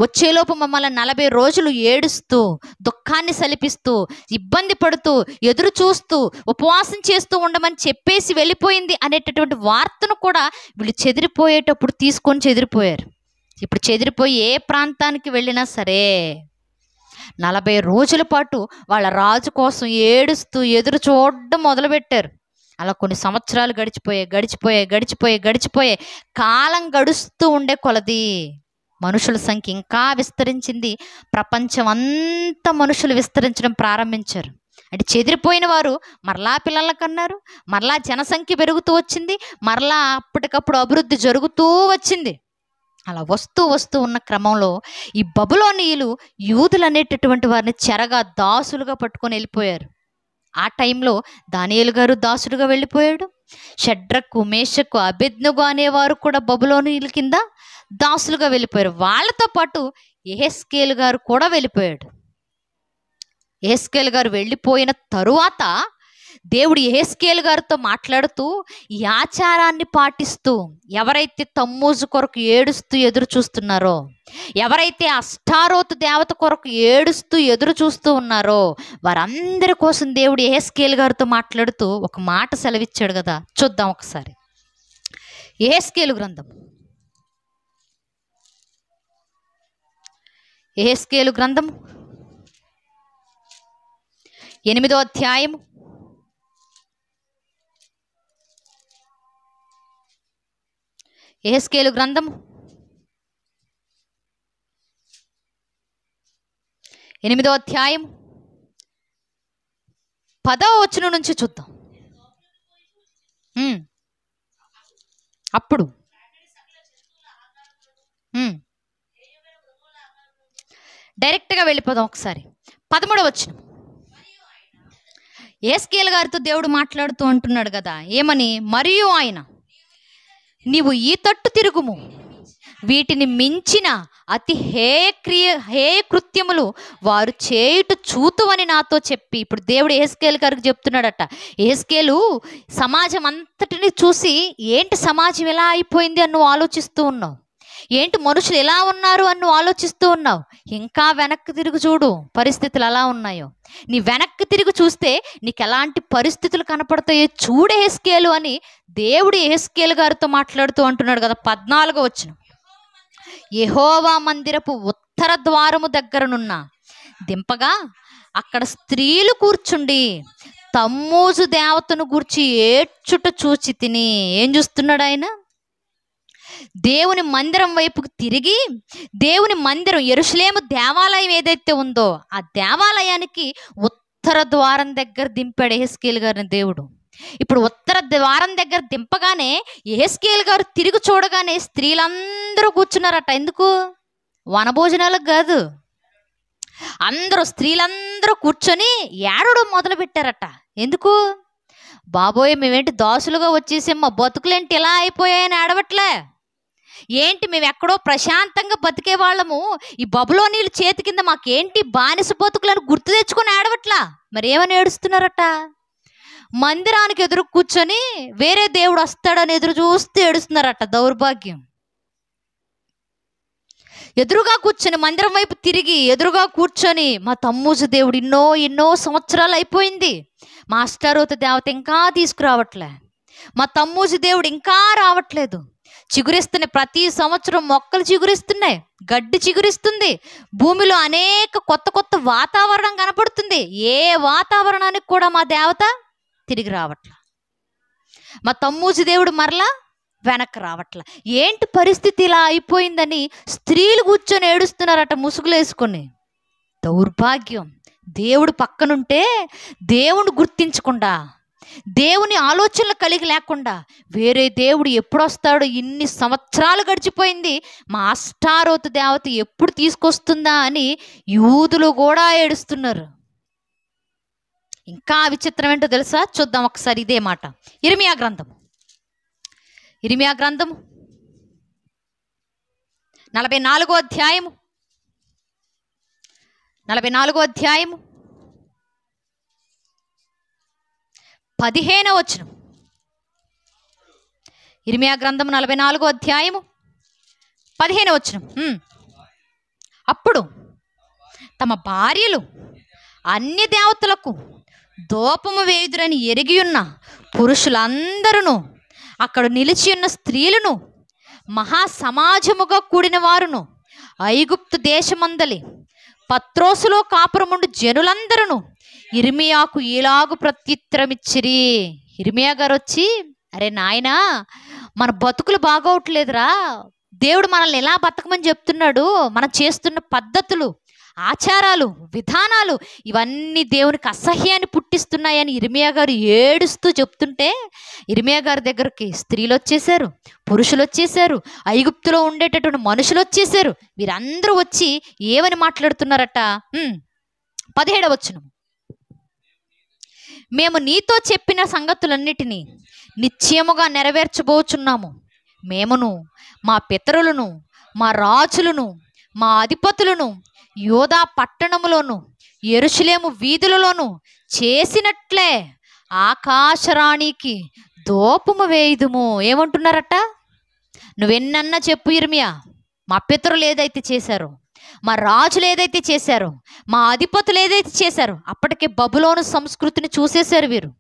Speaker 1: వచ్చేలోపు మమ్మల్ని 40 రోజులు ఏడుస్తూ, దుఃఖాన్ని సలిపిస్తూ, ఇబ్బంది పడుతూ, ఎదురు చూస్తూ, ఉపవాసం చేస్తూ ఉండమని చెప్పేసి వెళ్ళిపోయింది అనేటటువంటి వార్తను కూడా వీళ్ళు చెదిరిపోయేటప్పుడు తీసుకొని చెదిరిపోయారు. ఇప్పుడు చెదిరిపోయి ఏ ప్రాంతానికి వెళ్ళినా సరే 40 రోజుల పాటు వాళ్ళ రాజు కోసం ఏడుస్తూ ఎదురు చూడడం మొదలుపెట్టారు. అలా కొన్ని సంవత్సరాలు గడిచిపోయే కాలం గడుస్తూ ఉండే కొలది మనుషుల సంఖ్య ఇంకా విస్తరించింది. ప్రపంచం అంతా మనుషులు విస్తరించడం ప్రారంభించారు. అంటే చెదిరిపోయిన వారు మరలా పిల్లల కన్నారు, మరలా జనసంఖ్య పెరుగుతూ వచ్చింది, మరలా అప్పటికప్పుడు అభివృద్ధి జరుగుతూ వచ్చింది. అలా వస్తూ ఉన్న క్రమంలో ఈ బబులోనీయులు యూదులు అనేటటువంటి వారిని చెరగా దాసులుగా పట్టుకొని వెళ్ళిపోయారు. ఆ టైంలో దానియేలు గారు దాసుడుగా వెళ్ళిపోయాడు. షడ్రకు, మేషకు, అబేద్నెగో అనేవారు కూడా బబులోనీయుల కింద దాసులుగా వెళ్ళిపోయారు. వాళ్ళతో పాటు యెహెజ్కేలు గారు కూడా వెళ్ళిపోయాడు. యెహెజ్కేలు గారు వెళ్ళిపోయిన తరువాత దేవుడు యెహెజ్కేలు గారితో మాట్లాడుతూ ఈ ఆచారాన్ని పాటిస్తూ, ఎవరైతే తమ్మూజు కొరకు ఏడుస్తూ ఎదురు చూస్తున్నారో, ఎవరైతే అష్టారోతు దేవత కొరకు ఏడుస్తూ ఎదురు చూస్తూ ఉన్నారో, వారందరి కోసం దేవుడు యెహెజ్కేలు గారితో మాట్లాడుతూ ఒక మాట సెలవిచ్చాడు కదా. చూద్దాం ఒకసారి. యెహెజ్కేలు గ్రంథం 8వ అధ్యాయం 8వ అధ్యాయం 10వ వచనం నుంచి చూద్దాం. అప్పుడు డైరెక్ట్గా వెళ్ళిపోదాం ఒకసారి. 13వ వచనం. యెహెజ్కేలు గారితో దేవుడు మాట్లాడుతూ అంటున్నాడు కదా, ఏమని? మరియు ఆయన, నీవు ఈ తట్టు తిరుగుము, వీటిని మించిన అతి హేయ కృత్యములు వారు చేయుట చూతువని నాతో చెప్పి. ఇప్పుడు దేవుడు యెహెజ్కేలు గారికి చెప్తున్నాడట. యెహెజ్కేలు సమాజం అంతటిని చూసి, ఏంటి సమాజం ఎలా అయిపోయింది అని నువ్వు ఆలోచిస్తూ ఉన్నావు, ఏంటి మనుషులు ఎలా ఉన్నారు అని నువ్వు ఆలోచిస్తూ ఉన్నావు. ఇంకా వెనక్కి తిరిగి చూడు, పరిస్థితులు ఎలా ఉన్నాయో. నీ వెనక్కి తిరిగి చూస్తే నీకు ఎలాంటి పరిస్థితులు కనపడతాయో చూడు యెహెజ్కేలు అని దేవుడు యెహెజ్కేలు గారితో మాట్లాడుతూ అంటున్నాడు కదా. 14వ వచనం. యెహోవా మందిరపు ఉత్తర ద్వారము దగ్గరనున్న దింపగా అక్కడ స్త్రీలు కూర్చుండి తమ్మూజు దేవతను గూర్చి ఏడ్చుట చూచి తిని. ఏం చూస్తున్నాడు ఆయన? దేవుని మందిరం వైపుకు తిరిగి, దేవుని మందిరం యెరూషలేము దేవాలయం ఏదైతే ఉందో ఆ దేవాలయానికి ఉత్తర ద్వారం దగ్గర దింపాడు యెహెజ్కేలు గారిని దేవుడు. ఇప్పుడు ఉత్తర ద్వారం దగ్గర దింపగానే యెహెజ్కేలు గారు తిరిగి చూడగానే స్త్రీలందరూ కూర్చున్నారట. ఎందుకు? వనభోజనాలకు కాదు, స్త్రీలందరూ కూర్చొని ఏడవడం మొదలు పెట్టారట. ఎందుకు? బాబోయ్, మేమేంటి దాసులుగా వచ్చేసాం, మా బతుకులేంటి ఇలా అయిపోయాయని ఏడవట్లే. ఏంటి మేము ఎక్కడో ప్రశాంతంగా బతికే వాళ్ళము, ఈ బబులోనీయుల చేతి కింద మాకేంటి బానిస బతుకులను గుర్తు తెచ్చుకొని ఏడవట్లా. మరి ఏమని ఏడుస్తున్నారట? మందిరానికి ఎదురు కూర్చొని వేరే దేవుడు వస్తాడని ఎదురు చూస్తూ ఏడుస్తున్నారట. దౌర్భాగ్యం. ఎదురుగా కూర్చొని మందిరం వైపు తిరిగి ఎదురుగా కూర్చొని మా తమ్మూజు దేవుడు ఎన్నో సంవత్సరాలు అయిపోయింది, మా అష్టారోతు దేవత ఇంకా తీసుకురావట్లే, మా తమ్మూజు దేవుడు ఇంకా రావట్లేదు. చిగురిస్తున్నాయి, ప్రతి సంవత్సరం మొక్కలు చిగురిస్తున్నాయి, గడ్డి చిగురిస్తుంది, భూమిలో అనేక కొత్త వాతావరణం కనపడుతుంది. ఏ వాతావరణానికి కూడా మా దేవత తిరిగి రావట్ల, మా తమ్మూజు దేవుడు మరలా వెనక్కి రావట్ల. ఏంటి పరిస్థితి ఇలా అయిపోయిందని స్త్రీలు కూర్చొని ఏడుస్తున్నారట ముసుగులు వేసుకొని. దౌర్భాగ్యం. దేవుడు పక్కనుంటే దేవుని గుర్తించకుండా, దేవుని ఆలోచనలు కలిగి లేకుండా వేరే దేవుడు ఎప్పుడు వస్తాడో, ఇన్ని సంవత్సరాలు గడిచిపోయింది, మా అష్టారోతు దేవత ఎప్పుడు తీసుకొస్తుందా అని యూదులు కూడా ఏడుస్తున్నారు. ఇంకా విచిత్రం ఏంటో తెలుసా? చూద్దాం ఒకసారి ఇదే మాట. ఇర్మియా గ్రంథము 44వ అధ్యాయము 15వ వచనం. ఇర్మియా గ్రంథం 44వ అధ్యాయము 15వ వచనం. అప్పుడు తమ భార్యలు అన్య దేవతలకు దూపము వేయుదురని ఎరిగి ఉన్న పురుషులందరూ, అక్కడ నిలిచి ఉన్న స్త్రీలను, మహా సమాజముగా కూడిన వారును, ఐగుప్తు దేశమందలి పత్రోసులో కాపురముండు జనులందరూ ఇర్మియాకు ఇలాగు ప్రత్యుత్తరమిచ్చిరి. ఇర్మియా గారు వచ్చి, అరే నాయనా, మన బతుకులు బాగోవట్లేదురా, దేవుడు మనల్ని ఎలా బతకమని చెప్తున్నాడు, మనం చేస్తున్న పద్ధతులు, ఆచారాలు, విధానాలు ఇవన్నీ దేవునికి అసహ్యాన్ని పుట్టిస్తున్నాయని ఇర్మియా గారు ఏడుస్తూ చెప్తుంటే, ఇర్మియా గారి దగ్గరికి స్త్రీలు వచ్చేసారు, పురుషులు వచ్చేసారు, ఐగుప్తులో ఉండేటటువంటి మనుషులు వచ్చేసారు. వీరందరూ వచ్చి ఏమని మాట్లాడుతున్నారట? 17వ వచనం. మేము నీతో చెప్పిన సంగతులన్నిటినీ నిశ్చయముగా నెరవేర్చబోచున్నాము. మేమును, మా పితరులను, మా రాజులను, మా అధిపతులను యోధా పట్టణములోను యెరూషలేము వీధులలోను చేసినట్లే ఆకాశరాణికి దూపము వేయుదుము. ఏమంటున్నారట? నువ్వెన్నన్నా చెప్పు ఇర్మియా, మా పితరులు ఏదైతే చేశారో, మా రాజులు ఏదైతే చేశారో, మా అధిపతులు ఏదైతే చేశారో, అప్పటికే బబులోను సంస్కృతిని చూసేశారు వీరు.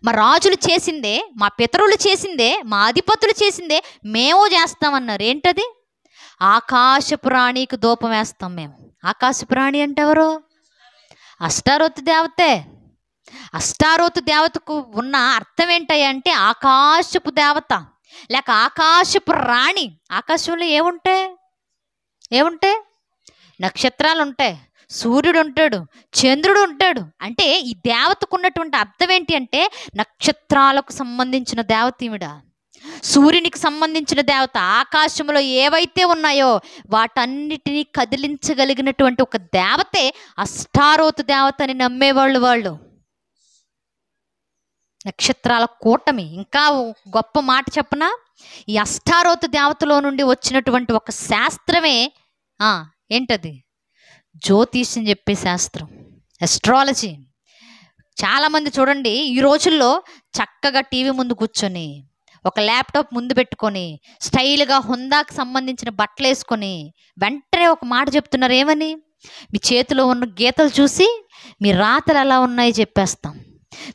Speaker 1: మా రాజులు చేసిందే, మా పితరులు చేసిందే, మా అధిపతులు చేసిందే మేము చేస్తామన్నారు. ఏంటది? ఆకాశపు రాణికి ధూపం వేస్తాం మేము. ఆకాశపు రాణి అంటే ఎవరు? అష్టారోతు దేవతే. అష్టారోతు దేవతకు ఉన్న అర్థం ఏంటంటే ఆకాశపు దేవత లేక ఆకాశపు రాణి. ఆకాశంలో ఏముంటాయి? నక్షత్రాలు ఉంటాయి, సూర్యుడు ఉంటాడు, చంద్రుడు ఉంటాడు. అంటే ఈ దేవతకు ఉన్నటువంటి అర్థం ఏంటి అంటే నక్షత్రాలకు సంబంధించిన దేవత ఈవిడ, సూర్యునికి సంబంధించిన దేవత. ఆకాశంలో ఏవైతే ఉన్నాయో వాటన్నిటినీ కదిలించగలిగినటువంటి ఒక దేవతే అష్టారోతు దేవత అని నమ్మేవాళ్ళు వాళ్ళు. నక్షత్రాల కూటమి. ఇంకా గొప్ప మాట చెప్పనా? ఈ అష్టారోతు దేవతలో నుండి వచ్చినటువంటి ఒక శాస్త్రమే ఏంటది? జ్యోతిష్యం చెప్పే శాస్త్రం, ఎస్ట్రాలజీ. చాలామంది చూడండి ఈ రోజుల్లో చక్కగా టీవీ ముందు కూర్చొని, ఒక ల్యాప్టాప్ ముందు పెట్టుకొని, స్టైల్గా హుందాకు సంబంధించిన బట్టలు వేసుకొని వెంటనే ఒక మాట చెప్తున్నారు. ఏమని? మీ చేతిలో ఉన్న గీతలు చూసి మీ రాతలు ఎలా ఉన్నాయో చెప్పేస్తాం,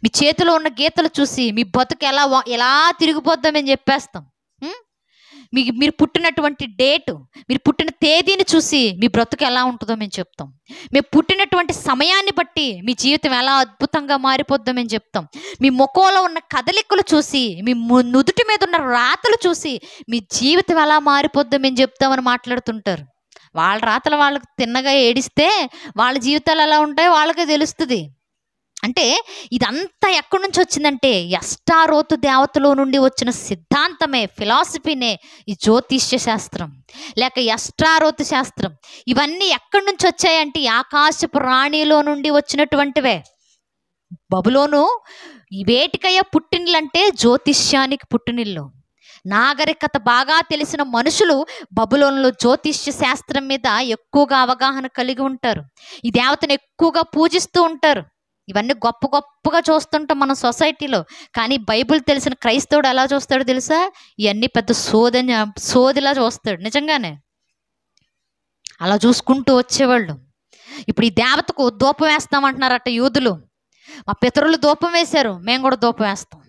Speaker 1: మీ చేతిలో ఉన్న గీతలు చూసి మీ బతుకు ఎలా తిరిగిపోద్దామని చెప్పేస్తాం. మీరు పుట్టినటువంటి డేటు, మీరు పుట్టిన తేదీని చూసి మీ బ్రతుకు ఎలా ఉంటుందో మేము చెప్తాం. మీరు పుట్టినటువంటి సమయాన్ని బట్టి మీ జీవితం ఎలా అద్భుతంగా మారిపోద్దామని చెప్తాం. మీ ముఖంలో ఉన్న కదలికలు చూసి, మీ నుదుటి మీద ఉన్న రాతలు చూసి మీ జీవితం ఎలా మారిపోద్దామని చెప్తామని మాట్లాడుతుంటారు. వాళ్ళ రాతలు వాళ్ళకి తిన్నగా ఏడిస్తే వాళ్ళ జీవితాలు ఎలా ఉంటాయో వాళ్ళకే తెలుస్తుంది. అంటే ఇదంతా ఎక్కడి నుంచి వచ్చిందంటే అష్టారోతు దేవతలో నుండి వచ్చిన సిద్ధాంతమే, ఫిలాసఫీనే ఈ జ్యోతిష్య శాస్త్రం లేక అష్టారోతు శాస్త్రం. ఇవన్నీ ఎక్కడి నుంచి వచ్చాయంటే ఆకాశపు రాణిలో నుండి వచ్చినటువంటివే. బబులోను వేటికయ్య పుట్టినిల్లంటే జ్యోతిష్యానికి పుట్టినిల్లు. నాగరికత బాగా తెలిసిన మనుషులు బబులోనులో జ్యోతిష్య శాస్త్రం మీద ఎక్కువగా అవగాహన కలిగి ఉంటారు. ఈ దేవతను ఎక్కువగా పూజిస్తూ ఉంటారు. ఇవన్నీ గొప్పగా చూస్తుంటాం మన సొసైటీలో. కానీ బైబిల్ తెలిసిన క్రైస్తవుడు ఎలా చూస్తాడో తెలుసా? ఇవన్నీ పెద్ద సోదిలా చూస్తాడు. నిజంగానే అలా చూసుకుంటూ వచ్చేవాళ్ళు. ఇప్పుడు ఈ దేవతకు ధూపం వేస్తామంటున్నారట యూదులు. మా పితరులు ధూపం వేశారు, మేము కూడా ధూపం వేస్తాం.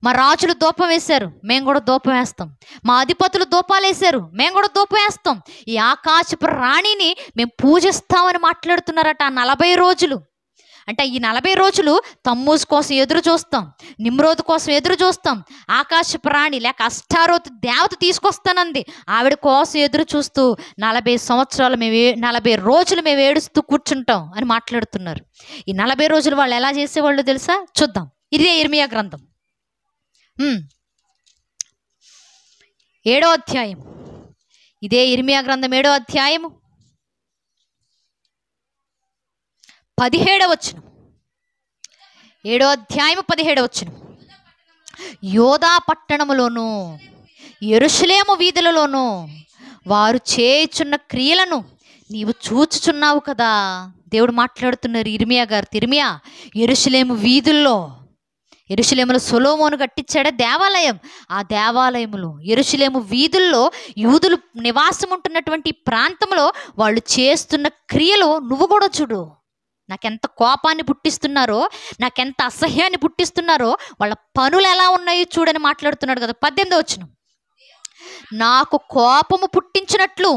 Speaker 1: మా రాజులు ధూపం వేశారు, మేము కూడా ధూపం వేస్తాం. మా అధిపతులు ధూపాలు వేశారు, మేము కూడా ధూపం వేస్తాం. ఈ ఆకాశపు రాణిని మేము పూజిస్తామని మాట్లాడుతున్నారట. 40 రోజులు అంటే ఈ 40 రోజులు తమ్మూజు కోసం ఎదురు చూస్తాం, నిమ్రోదు కోసం ఎదురు చూస్తాం. ఆకాశపు రాణి లేక అష్టారోతు దేవత తీసుకొస్తానంది, ఆవిడ కోసం ఎదురు చూస్తూ 40 సంవత్సరాలు 40 రోజులు మేము ఏడుస్తూ కూర్చుంటాం అని మాట్లాడుతున్నారు. ఈ 40 రోజులు వాళ్ళు ఎలా చేసేవాళ్ళు తెలుసా? చూద్దాం. ఇదే ఇర్మియా గ్రంథం 7వ అధ్యాయం. ఇదే ఇర్మియా గ్రంథం 7వ అధ్యాయము 17వ వచనం. 7వ అధ్యాయము 17వ వచనం. యోధా పట్టణములోను యెరూషలేము వీధులలోను వారు చేయుచున్న క్రియలను నీవు చూచుచున్నావు కదా. దేవుడు మాట్లాడుతున్నారు ఇర్మియా గారు. ఇర్మియా, యెరూషలేము వీధుల్లో, యెరూషలేములో సొలొమోను కట్టించాడే దేవాలయం. ఆ దేవాలయములో యెరూషలేము వీధుల్లో యూదులు నివాసం ఉంటున్నటువంటి ప్రాంతంలో వాళ్ళు చేస్తున్న క్రియలు నువ్వు కూడా చూడు. నాకెంత కోపాన్ని పుట్టిస్తున్నారో, నాకెంత అసహ్యాన్ని పుట్టిస్తున్నారో, వాళ్ళ పనులు ఎలా ఉన్నాయో చూడని మాట్లాడుతున్నాడు కదా. 18వ వచనం. నాకు కోపము పుట్టించినట్లు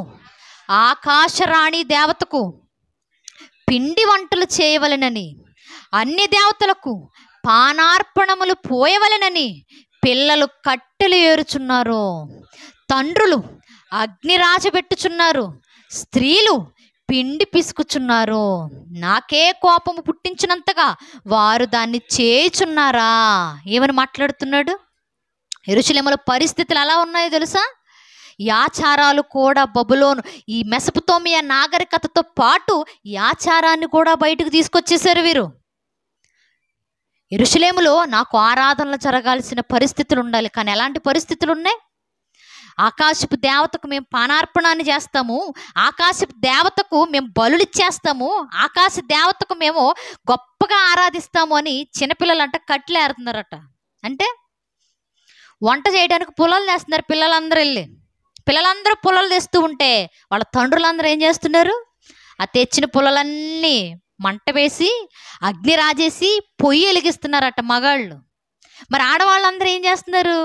Speaker 1: ఆకాశరాణి దేవతకు పిండి వంటలు చేయవలెనని, అన్ని దేవతలకు పానార్పణములు పోయవలెనని పిల్లలు కట్టెలు ఏరుచున్నారు, తండ్రులు అగ్ని రాజబెట్టుచున్నారు, స్త్రీలు పిండి పిసుకుచున్నారు. నాకే కోపము పుట్టించినంతగా వారు దాన్ని చేయుచున్నారా? ఏమని మాట్లాడుతున్నాడు? యెరూషలేములో పరిస్థితులు ఎలా ఉన్నాయో తెలుసా? ఈ ఆచారాలు కూడా బబులోను, ఈ మెసొపొతేమియా నాగరికతతో పాటు ఈ ఆచారాన్ని కూడా బయటకు తీసుకొచ్చేసారు వీరు. యెరూషలేములో నాకు ఆరాధనలు జరగాల్సిన పరిస్థితులు ఉండాలి, కానీ ఎలాంటి పరిస్థితులు ఉన్నాయి? ఆకాశపు దేవతకు మేము పానార్పణాన్ని చేస్తాము, ఆకాశపు దేవతకు మేము బలులు ఇచ్చేస్తాము, ఆకాశ దేవతకు మేము గొప్పగా ఆరాధిస్తాము అని చిన్నపిల్లలు అంట కట్లు ఏరుతున్నారట. అంటే వంట చేయడానికి పుల్లలు తెస్తున్నారు పిల్లలందరూ పుల్లలు తెస్తూ ఉంటే వాళ్ళ తండ్రులందరూ ఏం చేస్తున్నారు? ఆ తెచ్చిన పుల్లలన్నీ మంట వేసి అగ్ని రాజేసి పొయ్యి వెలిగిస్తున్నారట మగాళ్ళు. మరి ఆడవాళ్ళందరూ ఏం చేస్తున్నారు?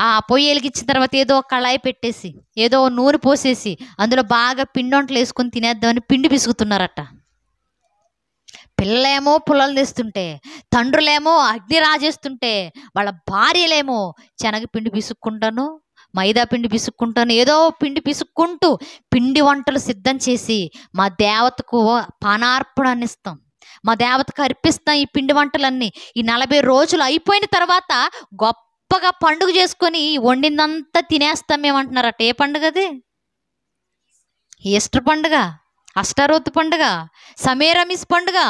Speaker 1: ఆ పొయ్యి వెలిగించిన తర్వాత ఏదో కళాయి పెట్టేసి ఏదో నూనె పోసేసి అందులో బాగా పిండి వంటలు వేసుకొని తినేద్దామని పిండి పిసుకుతున్నారట. పిల్లలేమో పుల్లలు తెస్తుంటే, తండ్రులేమో అగ్ని రాజేస్తుంటే, వాళ్ళ భార్యలేమో శనగపిండి పిసుక్కుంటాను, మైదా పిండి పిసుక్కుంటాను, ఏదో పిండి పిసుక్కుంటూ పిండి వంటలు సిద్ధం చేసి మా దేవతకు పానార్పణాన్ని ఇస్తాం, మా దేవతకు అర్పిస్తాం ఈ పిండి వంటలన్నీ. ఈ 40 రోజులు అయిపోయిన తర్వాత గొప్పగా పండుగ చేసుకొని వండిందంతా తినేస్తాం మేమంటున్నారట. ఏ పండుగ అది? ఈస్టర్ పండుగ, అష్టారోతు పండుగ, సమేరమిస్ పండుగ.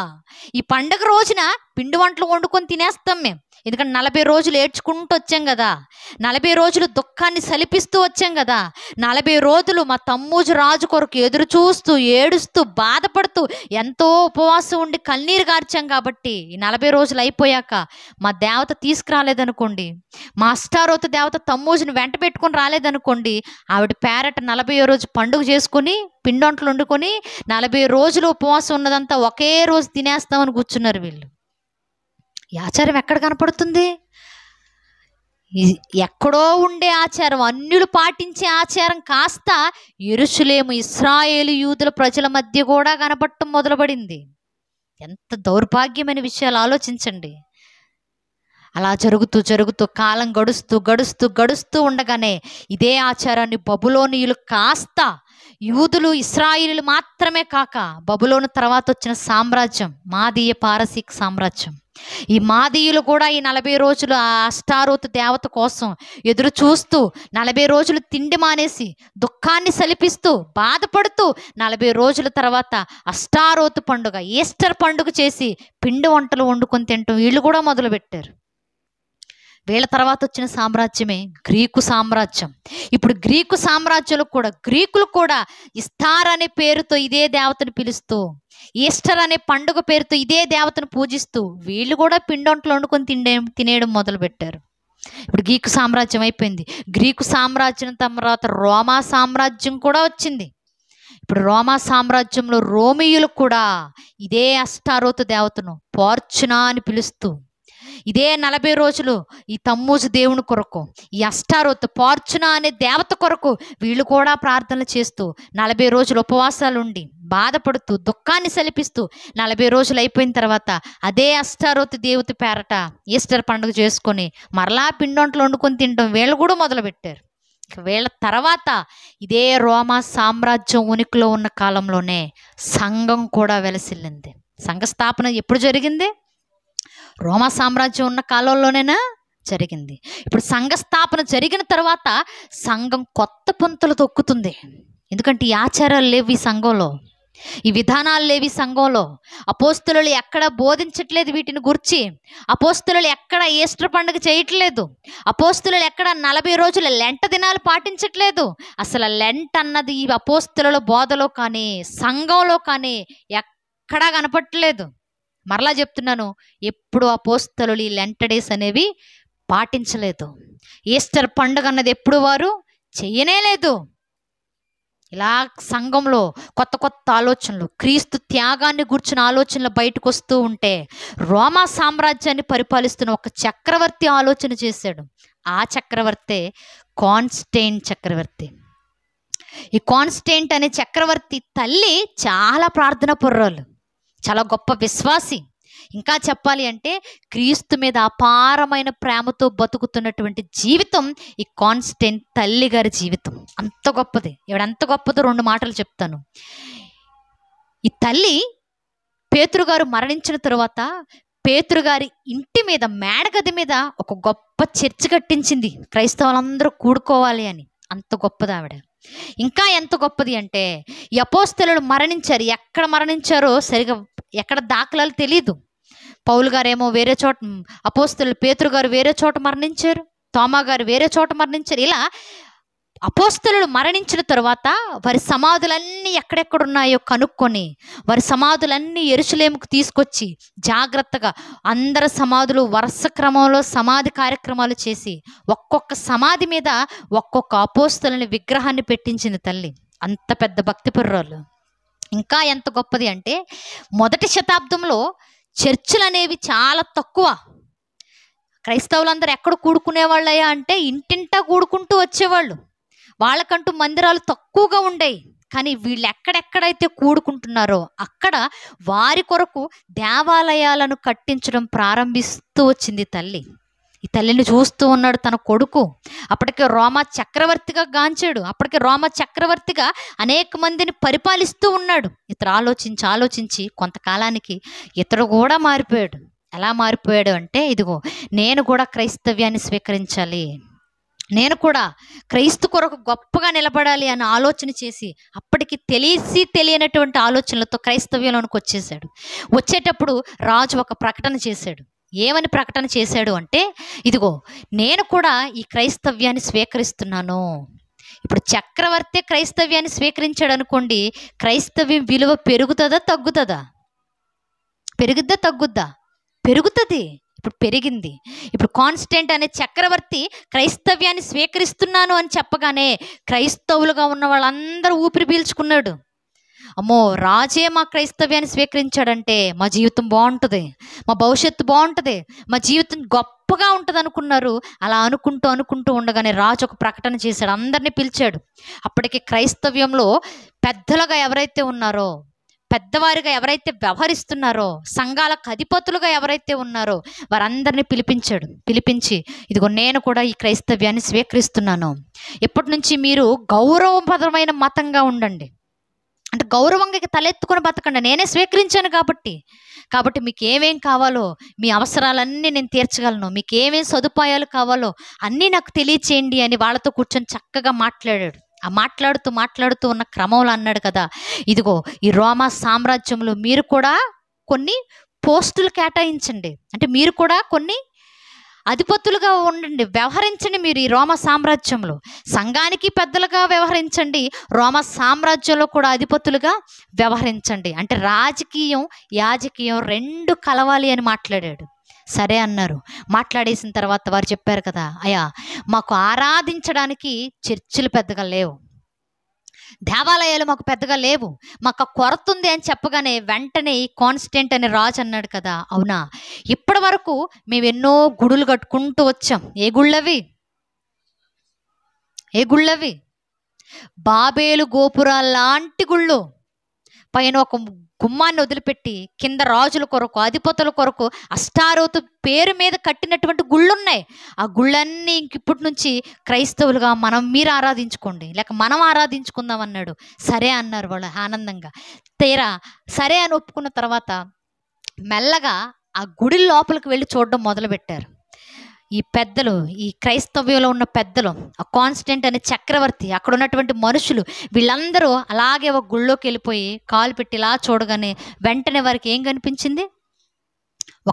Speaker 1: ఈ పండుగ రోజున పిండి వంటలు వండుకొని తినేస్తాం మేము. ఎందుకంటే 40 రోజులు ఏడ్చుకుంటూ వచ్చాం కదా, 40 రోజులు దుఃఖాన్ని సలిపిస్తూ వచ్చాం కదా, 40 రోజులు మా తమ్మూజు రాజు కొరకు ఎదురు చూస్తూ ఏడుస్తూ బాధపడుతూ ఎంతో ఉపవాసం ఉండి కన్నీరు గార్చాం. కాబట్టి ఈ 40 రోజులు అయిపోయాక మా దేవత తీసుకురాలేదనుకోండి, మా అష్టారోతు దేవత తమ్మూజుని వెంట పెట్టుకొని రాలేదనుకోండి, ఆవిడ పేరట 40వ రోజు పండుగ చేసుకొని పిండి వంటలు వండుకొని 40 రోజులు ఉపవాసం ఉన్నదంతా ఒకే రోజు తినేస్తామని కూర్చున్నారు వీళ్ళు. ఈ ఆచారం ఎక్కడ కనపడుతుంది? ఎక్కడో ఉండే ఆచారం, అన్యులు పాటించే ఆచారం కాస్త యెరూషలేము ఇశ్రాయేలు యూదుల ప్రజల మధ్య కూడా కనపడటం మొదలుపడింది. ఎంత దౌర్భాగ్యమైన విషయాలు ఆలోచించండి. అలా జరుగుతూ కాలం గడుస్తూ ఉండగానే ఇదే ఆచారాన్ని బబులోనీయులు కాస్త యూదులు ఇశ్రాయేలీలు మాత్రమే కాక బబులోను తర్వాత వచ్చిన సామ్రాజ్యం మాదీయ పారసీక సామ్రాజ్యం, ఈ మాదీయులు కూడా ఈ 40 రోజులు ఆ అష్టారోతు దేవత కోసం ఎదురు చూస్తూ 40 రోజులు తిండి మానేసి దుఃఖాన్ని సలిపిస్తూ బాధపడుతూ 40 రోజుల తర్వాత అష్టారోతు పండుగ, ఈస్టర్ పండుగ చేసి పిండి వంటలు వండుకొని తింటూ వీళ్ళు కూడా మొదలుపెట్టారు. వీళ్ళ తర్వాత వచ్చిన సామ్రాజ్యమే గ్రీకు సామ్రాజ్యం. ఇప్పుడు గ్రీకు సామ్రాజ్యంలో కూడా గ్రీకులు కూడా ఇస్తార్ అనే పేరుతో ఇదే దేవతను పిలుస్తూ, ఈస్టర్ అనే పండుగ పేరుతో ఇదే దేవతను పూజిస్తూ వీళ్ళు కూడా పిండొంటలు వండుకొని తినేయడం మొదలుపెట్టారు. ఇప్పుడు గ్రీకు సామ్రాజ్యం అయిపోయింది. గ్రీకు సామ్రాజ్యం తర్వాత రోమా సామ్రాజ్యం కూడా వచ్చింది. ఇప్పుడు రోమా సామ్రాజ్యంలో రోమియులు కూడా ఇదే అష్టారోతు దేవతను పోర్చునా అని పిలుస్తూ, ఇదే 40 రోజులు ఈ తమ్మూజు దేవుని కొరకు, ఈ అష్టారోతు పోర్చునా అనే దేవత కొరకు వీళ్ళు కూడా ప్రార్థనలు చేస్తూ 40 రోజులు ఉపవాసాలు ఉండి బాధపడుతూ దుఃఖాన్ని సలిపిస్తూ 40 రోజులు అయిపోయిన తర్వాత అదే అష్టారోతు దేవత పేరట ఈస్టర్ పండుగ చేసుకొని మరలా పిండొంటలు వండుకొని తినడం వీళ్ళు కూడా మొదలుపెట్టారు. వీళ్ళ తర్వాత ఇదే రోమా సామ్రాజ్యం ఉనికిలో ఉన్న కాలంలోనే సంఘం కూడా వెలసిల్లింది. సంఘ స్థాపన ఎప్పుడు జరిగింది? రోమా సామ్రాజ్యం ఉన్న కాలంలోనేనా జరిగింది. ఇప్పుడు సంఘ స్థాపన జరిగిన తర్వాత సంఘం కొత్త పుంతలు తొక్కుతుంది. ఎందుకంటే ఈ ఆచారాలు లేవు ఈ సంఘంలో, ఈ విధానాలు లేవు ఈ సంఘంలో. అపోస్తలులు ఎక్కడ బోధించట్లేదు వీటిని గురించి. అపోస్తలులు ఎక్కడ ఈస్టర్ పండుగ చేయట్లేదు. అపోస్తలులు ఎక్కడ 40 రోజుల లెంట దినాలు పాటించట్లేదు. అసలు లెంట్ అన్నది ఈ అపోస్తలుల బోధలో కానీ సంఘంలో కానీ ఎక్కడా కనపట్లేదు. మరలా చెప్తున్నాను, ఎప్పుడు అపోస్తలులు ఈ లెంట డేస్ అనేవి పాటించలేదు. ఈస్టర్ పండుగ అన్నది ఎప్పుడు వారు చెయ్యనే లేదు. ఇలా సంఘంలో కొత్త కొత్త ఆలోచనలు, క్రీస్తు త్యాగాన్ని గూర్చిన ఆలోచనలు బయటకు వస్తూ ఉంటే రోమా సామ్రాజ్యాన్ని పరిపాలిస్తున్న ఒక చక్రవర్తి ఆలోచన చేశాడు. ఆ చక్రవర్తే కాన్స్టెంట్ చక్రవర్తి. ఈ కాన్స్టెంట్ అనే చక్రవర్తి తల్లి చాలా ప్రార్థన పరురాలు, చాలా గొప్ప విశ్వాసి. ఇంకా చెప్పాలి అంటే క్రీస్తు మీద అపారమైన ప్రేమతో బతుకుతున్నటువంటి జీవితం ఈ కాన్స్టెంట్ తల్లి గారి జీవితం. అంత గొప్పది. ఎంత గొప్పదో 2 మాటలు చెప్తాను. ఈ తల్లి పేతురుగారు మరణించిన తరువాత పేతురుగారి ఇంటి మీద మేడగది మీద ఒక గొప్ప చర్చి కట్టించింది, క్రైస్తవులందరూ కూడుకోవాలి అని. అంత గొప్పది ఆవిడ. ఇంకా ఎంత గొప్పది అంటే ఈ అపోస్తలులు మరణించారు. ఎక్కడ మరణించారో సరిగా ఎక్కడ దాఖలాలు తెలియదు. పౌలు గారేమో వేరే చోట, అపోస్తలులు పేతురు గారు వేరే చోట మరణించారు, తోమా గారు వేరే చోట మరణించారు. ఇలా అపోస్తలులు మరణించిన తరువాత వారి సమాధులన్నీ ఎక్కడెక్కడున్నాయో కనుక్కొని వారి సమాధులన్నీ యెరూషలేముకు తీసుకొచ్చి జాగ్రత్తగా అందరి సమాధులు వరుస క్రమంలో సమాధి కార్యక్రమాలు చేసి ఒక్కొక్క సమాధి మీద ఒక్కొక్క అపోస్తలుని విగ్రహాన్ని పెట్టించింది తల్లి. అంత పెద్ద భక్తిపరురాలు. ఇంకా ఎంత గొప్పది అంటే మొదటి శతాబ్దంలో చర్చిలు అనేవి చాలా తక్కువ. క్రైస్తవులందరూ ఎక్కడ కూడుకునేవాళ్ళయ్యా అంటే ఇంటింటా కూడుకుంటూ వచ్చేవాళ్ళు. వాళ్ళకంటూ మందిరాలు తక్కువగా ఉండేవి. కానీ వీళ్ళు ఎక్కడెక్కడైతే కూడుకుంటున్నారో అక్కడ వారి కొరకు దేవాలయాలను కట్టించడం ప్రారంభిస్తూ వచ్చింది తల్లి. ఈ తల్లిని చూస్తూ ఉన్నాడు తన కొడుకు. అప్పటికే రోమా చక్రవర్తిగా గాంచాడు. అప్పటికే రోమా చక్రవర్తిగా అనేక మందిని పరిపాలిస్తూ ఉన్నాడు. ఇతడు ఆలోచించి కొంతకాలానికి ఇతడు కూడా మారిపోయాడు. ఎలా మారిపోయాడు అంటే, ఇదిగో నేను కూడా క్రైస్తవ్యాన్ని స్వీకరించాలి, నేను కూడా క్రీస్తు కొరకు గొప్పగా నిలబడాలి అని ఆలోచన చేసి అప్పటికి తెలియనటువంటి ఆలోచనలతో క్రైస్తవ్యంలోనికి వచ్చేసాడు. వచ్చేటప్పుడు రాజు ఒక ప్రకటన చేశాడు. ఏమని ప్రకటన చేశాడు అంటే, ఇదిగో నేను కూడా ఈ క్రైస్తవ్యాన్ని స్వీకరిస్తున్నాను. ఇప్పుడు చక్రవర్తి క్రైస్తవ్యాన్ని స్వీకరించాడు అనుకోండి, క్రైస్తవ్యం విలువ పెరుగుతుందా తగ్గుతుందా? పెరుగుద్దా తగ్గుద్దా? పెరుగుతుంది. ఇప్పుడు పెరిగింది. ఇప్పుడు కాన్స్టెంట్ అనే చక్రవర్తి క్రైస్తవ్యాన్ని స్వీకరిస్తున్నాను అని చెప్పగానే క్రైస్తవులుగా ఉన్న వాళ్ళందరూ ఊపిరి పీల్చుకున్నాడు. అమ్మో, రాజే మా క్రైస్తవ్యాన్ని స్వీకరించాడంటే మా జీవితం బాగుంటుంది, మా భవిష్యత్తు బాగుంటుంది, మా జీవితం గొప్పగా ఉంటుంది అనుకున్నారు. అలా అనుకుంటూ ఉండగానే రాజు ఒక ప్రకటన చేశాడు, అందరినీ పిలిచాడు. అప్పటికి క్రైస్తవ్యంలో పెద్దలుగా ఎవరైతే ఉన్నారో, పెద్దవారిగా ఎవరైతే వ్యవహరిస్తున్నారో, సంఘాలకు అధిపతులుగా ఎవరైతే ఉన్నారో వారందరినీ పిలిపించి ఇదిగో నేను కూడా ఈ క్రైస్తవ్యాన్ని స్వీకరిస్తున్నాను. ఇప్పటి నుంచి మీరు గౌరవప్రదమైన మతంగా ఉండండి, అంటే గౌరవంగా తలెత్తుకొని బతకండి. నేనే స్వీకరించాను కాబట్టి మీకు ఏమేం కావాలో, మీ అవసరాలన్నీ నేను తీర్చగలను, మీకు ఏమేం సదుపాయాలు కావాలో అన్నీ నాకు తెలియచేయండి అని వాళ్ళతో కూర్చొని చక్కగా మాట్లాడాడు. ఆ మాట్లాడుతూ ఉన్న క్రమంలో అన్నాడు కదా, ఇదిగో ఈ రోమా సామ్రాజ్యంలో మీరు కూడా కొన్ని పోస్టులు కేటాయించండి, అంటే మీరు కూడా కొన్ని అధిపతులుగా ఉండండి, వ్యవహరించండి. మీరు ఈ రోమా సామ్రాజ్యంలో సంఘానికి పెద్దలుగా వ్యవహరించండి, రోమా సామ్రాజ్యంలో కూడా అధిపతులుగా వ్యవహరించండి. అంటే రాజకీయం యాజకీయం 2 కలవాలి అని మాట్లాడాడు. సరే అన్నారు. మాట్లాడేసిన తర్వాత వారు చెప్పారు కదా, అయ్యా మాకు ఆరాధించడానికి చర్చిలు పెద్దగా లేవు, దేవాలయాలు మాకు పెద్దగా లేవు, మాకు కొరత ఉంది అని చెప్పగానే వెంటనే కాన్స్టెంట్ అనే రాజు అన్నాడు కదా, అవునా, ఇప్పటి వరకు మేము ఎన్నో గుడులు కట్టుకుంటూ వచ్చాం. ఏ గుళ్ళవి? బాబేలు గోపురాల లాంటి గుళ్ళు, పైన ఒక గుమ్మాన్ని వదిలిపెట్టి కింద రాజుల కొరకు, అధిపతుల కొరకు అష్టారోతు పేరు మీద కట్టినటువంటి గుళ్ళున్నాయి. ఆ గుళ్ళన్నీ ఇప్పటి నుంచి క్రైస్తవులుగా మీరు ఆరాధించుకోండి, లేక మనం ఆరాధించుకుందాం అన్నాడు. సరే అన్నారు వాళ్ళు ఆనందంగా. తీరా సరే అని ఒప్పుకున్న తర్వాత మెల్లగా ఆ గుడి లోపలికి వెళ్ళి చూడడం మొదలుపెట్టారు. ఈ పెద్దలు, ఈ క్రైస్తవ్యంలో ఉన్న పెద్దలు, ఆ కాన్స్టెంట్ అనే చక్రవర్తి, అక్కడ ఉన్నటువంటి మనుషులు, వీళ్ళందరూ అలాగే ఒక గుళ్ళోకి వెళ్ళిపోయి కాలు పెట్టి ఇలా చూడగానే వెంటనే వారికి ఏం కనిపించింది?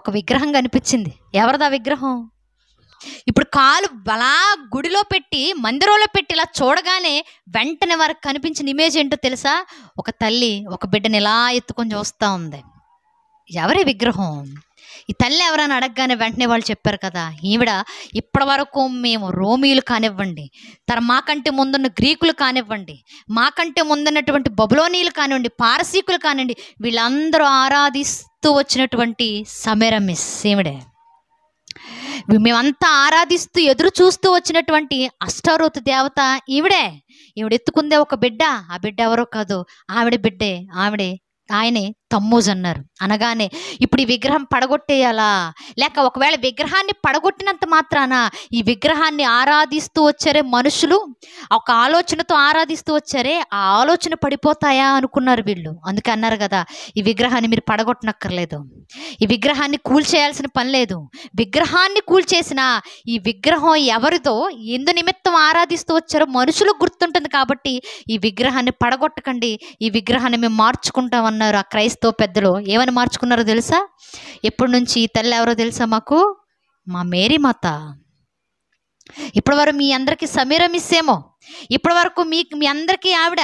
Speaker 1: ఒక విగ్రహం కనిపించింది. ఎవరిదా విగ్రహం? ఇప్పుడు కాలు అలా గుడిలో పెట్టి, మందిరంలో పెట్టి ఇలా చూడగానే వెంటనే వారికి కనిపించిన ఇమేజ్ ఏంటో తెలుసా? ఒక తల్లి ఒక బిడ్డని ఇలా ఎత్తుకొని చూస్తూ ఉంది. ఎవరి విగ్రహం? ఈ తల్లి ఎవరైనా అడగగానే వెంటనే వాళ్ళు చెప్పారు కదా, ఈవిడ ఇప్పటి వరకు మేము రోమీలు కానివ్వండి, మాకంటే ముందున్న గ్రీకులు కానివ్వండి, మాకంటే ముందున్నటువంటి బబులోనీలు కానివ్వండి, పారసీకులు కానివ్వండి, వీళ్ళందరూ ఆరాధిస్తూ వచ్చినటువంటి సెమిరామిస్ ఈవిడే. మేమంతా ఆరాధిస్తూ ఎదురు చూస్తూ వచ్చినటువంటి అష్టారోతు దేవత ఈవిడే. ఎత్తుకుందే ఒక బిడ్డ. ఆ బిడ్డ ఎవరో కాదు, ఆవిడ బిడ్డే. ఆయనే తమ్మూజు అన్నారు. అనగానే ఇప్పుడు ఈ విగ్రహం పడగొట్టేయాలా, లేక ఒకవేళ విగ్రహాన్ని పడగొట్టినంత మాత్రాన ఈ విగ్రహాన్ని ఆరాధిస్తూ వచ్చారే మనుషులు, ఒక ఆలోచనతో ఆరాధిస్తూ వచ్చారే, ఆ ఆలోచన పడిపోతాయా అనుకున్నారు వీళ్ళు. అందుకే అన్నారు కదా, ఈ విగ్రహాన్ని మీరు పడగొట్టనక్కర్లేదు, ఈ విగ్రహాన్ని కూల్చేయాల్సిన పని లేదు. విగ్రహాన్ని కూల్చేసిన ఈ విగ్రహం ఎవరిదో, ఎందు నిమిత్తం ఆరాధిస్తూ వచ్చారో మనుషులకు గుర్తుంటుంది కాబట్టి ఈ విగ్రహాన్ని పడగొట్టకండి, ఈ విగ్రహాన్ని మేము మార్చుకుంటామన్నారు. ఆ క్రైస్తవ పెద్దలు ఏమని మార్చుకున్నారో తెలుసా? ఎప్పటి నుంచి ఈ తల్లి ఎవరో తెలుసా మాకు? మా మేరీ మాత. ఇప్పటి వరకు మీ అందరికీ సెమిరామిస్ ఏమో, ఇప్పటి వరకు మీ అందరికీ ఆవిడ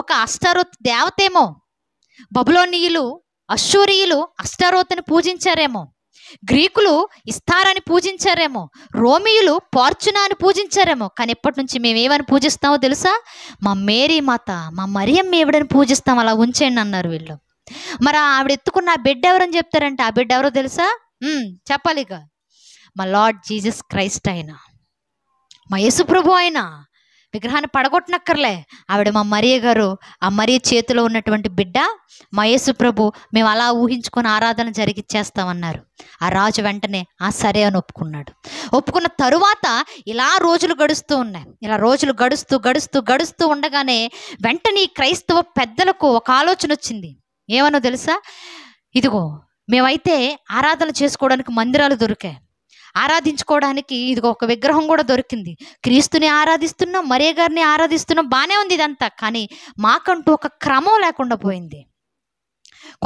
Speaker 1: ఒక అష్టారోత్ దేవతేమో. బబులోనీయులు, అశ్షూరీయులు అష్టారోత్ని పూజించారేమో, గ్రీకులు ఇస్తారని పూజించారేమో, రోమియులు ఫార్చునా అని పూజించారేమో. కానీ ఎప్పటి నుంచి మేమేమని పూజిస్తామో తెలుసా? మా మేరీ మాత, మా మరియమ్మ ఎవడని పూజిస్తాం, అలా ఉంచేయండి అన్నారు వీళ్ళు. మరి ఆవిడ ఎత్తుకున్న ఆ బిడ్డ ఎవరని చెప్తారంటే ఆ బిడ్డ ఎవరో తెలుసా? చెప్పాలిగా, మా లార్డ్ జీసస్ క్రైస్ట్ అయినా, మా యేసు ప్రభు అయినా. విగ్రహాన్ని పడగొట్టనక్కర్లే. ఆవిడ మా మరియ గారు, ఆ మరియ చేతిలో ఉన్నటువంటి బిడ్డ మా యేసు ప్రభు. మేము అలా ఊహించుకొని ఆరాధన జరిగిచ్చేస్తామన్నారు. ఆ రాజు వెంటనే సరే అని ఒప్పుకున్నాడు. ఒప్పుకున్న తరువాత ఇలా రోజులు గడుస్తూ ఉన్నాయి. ఇలా రోజులు గడుస్తూ ఉండగానే వెంటనే ఈ క్రైస్తవ పెద్దలకు ఒక ఆలోచన వచ్చింది. ఏమనో తెలుసా? ఇదిగో మేమైతే ఆరాధన చేసుకోవడానికి మందిరాలు దొరికాయి, ఆరాధించుకోవడానికి ఇదిగో ఒక విగ్రహం కూడా దొరికింది, క్రీస్తుని ఆరాధిస్తున్నాం, మరియ గారిని ఆరాధిస్తున్నాం, బాగానే ఉంది ఇదంతా. కానీ మాకంటూ ఒక క్రమం లేకుండా పోయింది.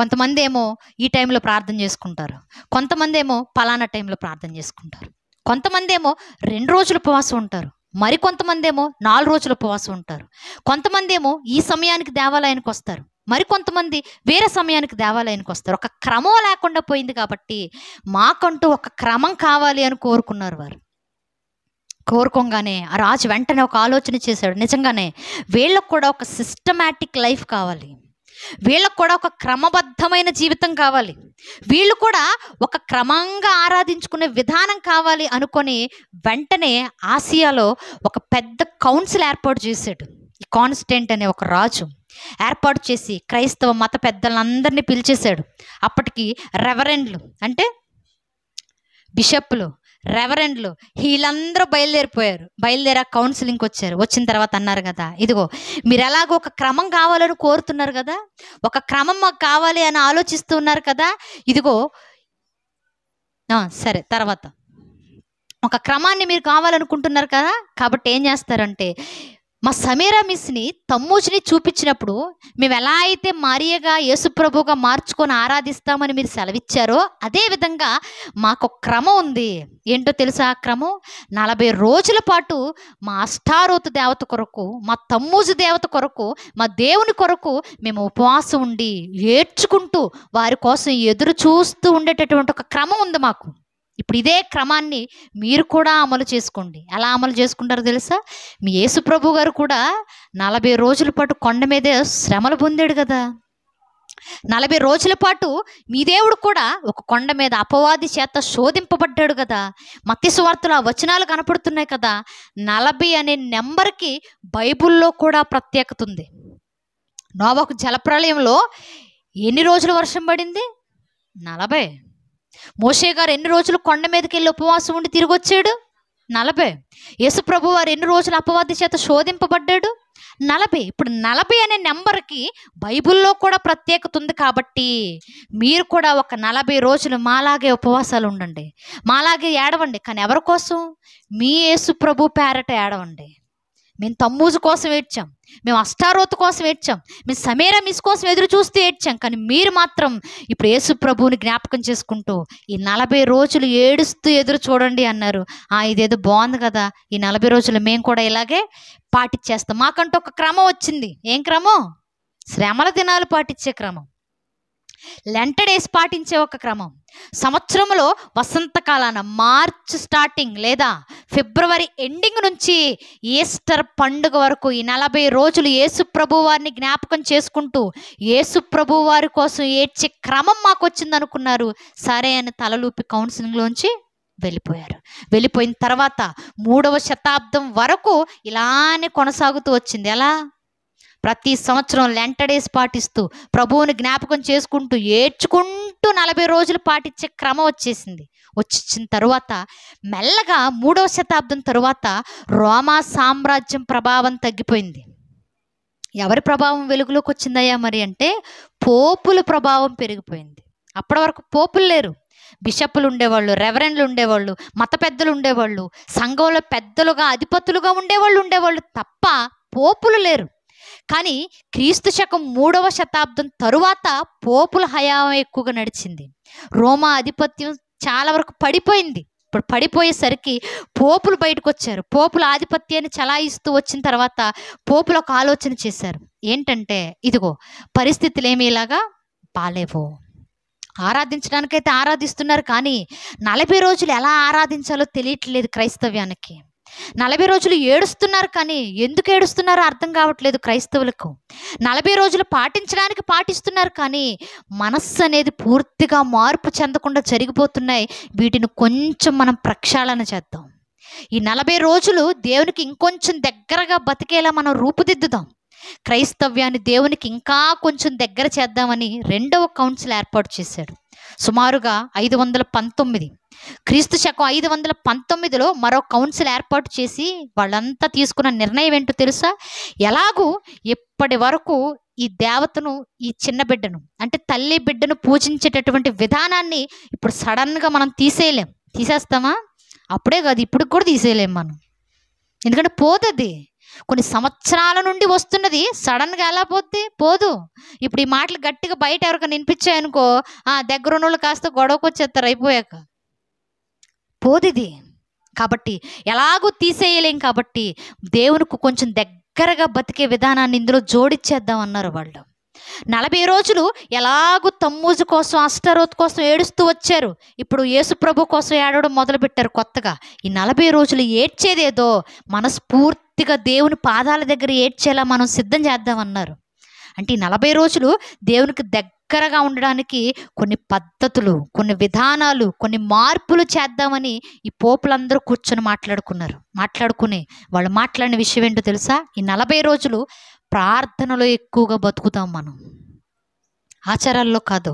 Speaker 1: కొంతమంది ఏమో ఈ టైంలో ప్రార్థన చేసుకుంటారు, కొంతమంది ఏమో పలానా టైంలో ప్రార్థన చేసుకుంటారు, కొంతమంది ఏమో 2 రోజులు ఉపవాసం ఉంటారు, మరి కొంతమంది ఏమో 4 రోజులు ఉపవాసం ఉంటారు, కొంతమంది ఏమో ఈ సమయానికి దేవాలయానికి వస్తారు, మరి కొంతమంది వేరే సమయానికి దేవాలయానికి వస్తారు. ఒక క్రమం లేకుండా పోయింది. కాబట్టి మాకంటూ ఒక క్రమం కావాలి అని కోరుకున్నారు వారు. కోరుకోగానే ఆ రాజు వెంటనే ఒక ఆలోచన చేశాడు. నిజంగానే వీళ్ళకు కూడా ఒక సిస్టమాటిక్ లైఫ్ కావాలి, వీళ్ళకు కూడా ఒక క్రమబద్ధమైన జీవితం కావాలి, వీళ్ళు కూడా ఒక క్రమంగా ఆరాధించుకునే విధానం కావాలి అనుకొని వెంటనే ఆసియాలో ఒక పెద్ద కౌన్సిల్ ఏర్పాటు చేశాడు. ఈ కాన్స్టెంట్ అనే ఒక రాజు ఏర్పాటు చేసి క్రైస్తవ మత పెద్దలందరినీ పిలిచేశాడు. అప్పటికి రెవరెండ్లు అంటే బిషప్లు, రెవరెండ్లు వీళ్ళందరూ బయలుదేరా కౌన్సిలింగ్కి వచ్చారు. వచ్చిన తర్వాత అన్నారు కదా, ఇదిగో మీరు ఎలాగో ఒక క్రమం కావాలని కోరుతున్నారు కదా, ఒక క్రమం మాకు కావాలి అని ఆలోచిస్తూ ఉన్నారు కదా, ఇదిగో సరే తర్వాత ఒక క్రమాన్ని మీరు కావాలనుకుంటున్నారు కదా, కాబట్టి ఏం చేస్తారంటే మా సెమిరామిస్ని, తమ్మూజుని చూపించినప్పుడు మేము ఎలా అయితే మరియగా యేసుప్రభుగా మార్చుకొని ఆరాధిస్తామని మీరు సెలవిచ్చారో అదేవిధంగా మాకు క్రమం ఉంది. ఏంటో తెలుసా? ఆ క్రమం 40 రోజుల పాటు మా అష్టారోతు దేవత కొరకు, మా తమ్మూజు దేవత కొరకు, మా దేవుని కొరకు మేము ఉపవాసం ఉండి ఏడ్చుకుంటూ వారి కోసం ఎదురు చూస్తూ ఉండేటటువంటి ఒక క్రమం ఉంది మాకు. ఇప్పుడు ఇదే క్రమాన్ని మీరు కూడా అమలు చేసుకోండి. ఎలా అమలు చేసుకుంటారో తెలుసా? మీ యేసు ప్రభు గారు కూడా 40 రోజుల పాటు కొండ మీదే శ్రమలు పొందాడు కదా. 40 రోజుల పాటు మీ దేవుడు కూడా ఒక కొండ మీద అపవాది చేత శోధింపబడ్డాడు కదా. మత్తయి సువార్తలో ఆ వచనాలు కనపడుతున్నాయి కదా. 40 అనే నెంబర్కి బైబిల్లో కూడా ప్రత్యేకత ఉంది. నోవహు జలప్రళయంలో ఎన్ని రోజులు వర్షం పడింది? 40. మోషే గారు ఎన్ని రోజులు కొండ మీదకి వెళ్ళి ఉపవాసం ఉండి తిరిగి వచ్చాడు? 40. యేసు ప్రభు వారు ఎన్ని రోజులు అపవాది చేత శోధింపబడ్డాడు? 40. ఇప్పుడు 40 అనే నెంబర్కి బైబిల్లో కూడా ప్రత్యేకత ఉంది కాబట్టి మీరు కూడా ఒక 40 రోజులు మాలాగే ఉపవాసాలు ఉండండి, మాలాగే ఏడవండి. కానీ ఎవరి కోసం? మీ యేసు ప్రభు పేరట ఏడవండి. మేము తమ్మూజు కోసం ఏడ్చాం, మేము అష్టారోతు కోసం ఏడ్చాం, మేము సమేరా మిస్ కోసం ఎదురు చూస్తూ ఏడ్చాం. కానీ మీరు మాత్రం ఇప్పుడు యేసు ప్రభువుని జ్ఞాపకం చేసుకుంటూ ఈ 40 రోజులు ఏడుస్తూ ఎదురు చూడండి అన్నారు. ఇదేదో బాగుంది కదా, ఈ 40 రోజులు మేము కూడా ఇలాగే పాటించేస్తాం. మాకంటూ ఒక క్రమం వచ్చింది. ఏం క్రమం? శ్రమల దినాలు పాటించే క్రమం, లెంట డేస్ పాటించే ఒక క్రమం. సంవత్సరంలో వసంతకాలాన మార్చ్ స్టార్టింగ్ లేదా ఫిబ్రవరి ఎండింగ్ నుంచి ఈస్టర్ పండుగ వరకు ఈ 40 రోజులు యేసు ప్రభు వారిని జ్ఞాపకం చేసుకుంటూ యేసు ప్రభు వారి కోసం ఏడ్చే క్రమం మాకు వచ్చింది అనుకున్నారు. సరే అని తలలూపి కౌన్సిలింగ్లోంచి వెళ్ళిపోయారు. వెళ్ళిపోయిన తర్వాత 3వ శతాబ్దం వరకు ఇలానే కొనసాగుతూ వచ్చింది. ఎలా? ప్రతి సంవత్సరం లెంట డేస్ పాటిస్తూ ప్రభువుని జ్ఞాపకం చేసుకుంటూ ఏడ్చుకుంటూ 40 రోజులు పాటించే క్రమం వచ్చేసింది. వచ్చిన తరువాత మెల్లగా 3వ శతాబ్దం తరువాత రోమా సామ్రాజ్యం ప్రభావం తగ్గిపోయింది. ఎవరి ప్రభావం వెలుగులోకి వచ్చిందయ్యా మరి అంటే పోపుల ప్రభావం పెరిగిపోయింది. అప్పటి వరకు పోపులు లేరు, బిషప్పులు ఉండేవాళ్ళు, రెవరెండ్లు ఉండేవాళ్ళు, మత పెద్దలు ఉండేవాళ్ళు, సంఘంలో పెద్దలుగా అధిపతులుగా ఉండేవాళ్ళు తప్ప పోపులు లేరు. కానీ క్రీస్తు శకం 3వ శతాబ్దం తరువాత పోపుల హయాం ఎక్కువగా నడిచింది. రోమా ఆధిపత్యం చాలా వరకు పడిపోయింది. ఇప్పుడు పడిపోయేసరికి పోపులు బయటకు వచ్చారు. పోపుల ఆధిపత్యాన్ని చలాయిస్తూ వచ్చిన తర్వాత పోపులు ఒక ఆలోచన చేశారు. ఏంటంటే ఇదిగో పరిస్థితులు ఏమీ ఇలాగా బాలేవు, ఆరాధించడానికైతే ఆరాధిస్తున్నారు కానీ 40 రోజులు ఎలా ఆరాధించాలో తెలియట్లేదు క్రైస్తవ్యానికి. 40 రోజులు ఏడుస్తున్నారు కానీ ఎందుకు ఏడుస్తున్నారో అర్థం కావట్లేదు క్రైస్తవులకు. 40 రోజులు పాటించడానికి పాటిస్తున్నారు కానీ మనస్సు అనేది పూర్తిగా మార్పు చెందకుండా జరిగిపోతున్నాయి. వీటిని కొంచెం మనం ప్రక్షాళన చేద్దాం. ఈ 40 రోజులు దేవునికి ఇంకొంచెం దగ్గరగా బతికేలా మనం రూపుదిద్దుదాం. క్రైస్తవ్యాన్ని దేవునికి ఇంకా కొంచెం దగ్గర చేద్దామని 2వ కౌన్సిల్ ఏర్పాటు చేశాడు. సుమారుగా 519 క్రీస్తు శకం 519లో మరో కౌన్సిల్ ఏర్పాటు చేసి వాళ్ళంతా తీసుకున్న నిర్ణయం ఏంటో తెలుసా? ఎలాగూ ఇప్పటి వరకు ఈ దేవతను, ఈ చిన్న బిడ్డను అంటే తల్లి బిడ్డను పూజించేటటువంటి విధానాన్ని ఇప్పుడు సడన్గా మనం తీసేయలేం. తీసేస్తామా? అప్పుడే కాదు, ఇప్పుడు కూడా తీసేయలేం మనం. ఎందుకంటే పోతుంది. కొన్ని సంవత్సరాల నుండి వస్తున్నది సడన్గా ఎలా పోదు. ఇప్పుడు ఈ మాటలు గట్టిగా బయట ఎవరికైనా వినిపించాయనుకో దగ్గర ఉన్నోళ్ళు కాస్త గొడవకు వచ్చేస్తారు అయిపోయాక. పోదిది. కాబట్టి ఎలాగూ తీసేయలేం. కాబట్టి దేవునికి కొంచెం దగ్గరగా బతికే విధానాన్ని ఇందులో జోడిచ్చేద్దాం అన్నారు వాళ్ళు. 40 రోజులు ఎలాగూ తమ్మూజు కోసం అష్టరోత్ కోసం ఏడుస్తూ వచ్చారు. ఇప్పుడు యేసు ప్రభు కోసం ఏడవడం మొదలుపెట్టారు కొత్తగా. ఈ 40 రోజులు ఏడ్చేదేదో మనస్ఫూర్తిగా దేవుని పాదాల దగ్గర ఏడ్చేలా మనం సిద్ధం చేద్దామన్నారు. అంటే ఈ 40 రోజులు దేవునికి దగ్గరగా ఉండడానికి కొన్ని పద్ధతులు, కొన్ని విధానాలు, కొన్ని మార్పులు చేద్దామని ఈ పోపులందరూ కూర్చొని మాట్లాడుకుని వాళ్ళు మాట్లాడిన విషయం ఏంటో తెలుసా? ఈ 40 రోజులు ప్రార్థనలో ఎక్కువగా బతుకుతాం మనం, ఆచారాల్లో కాదు.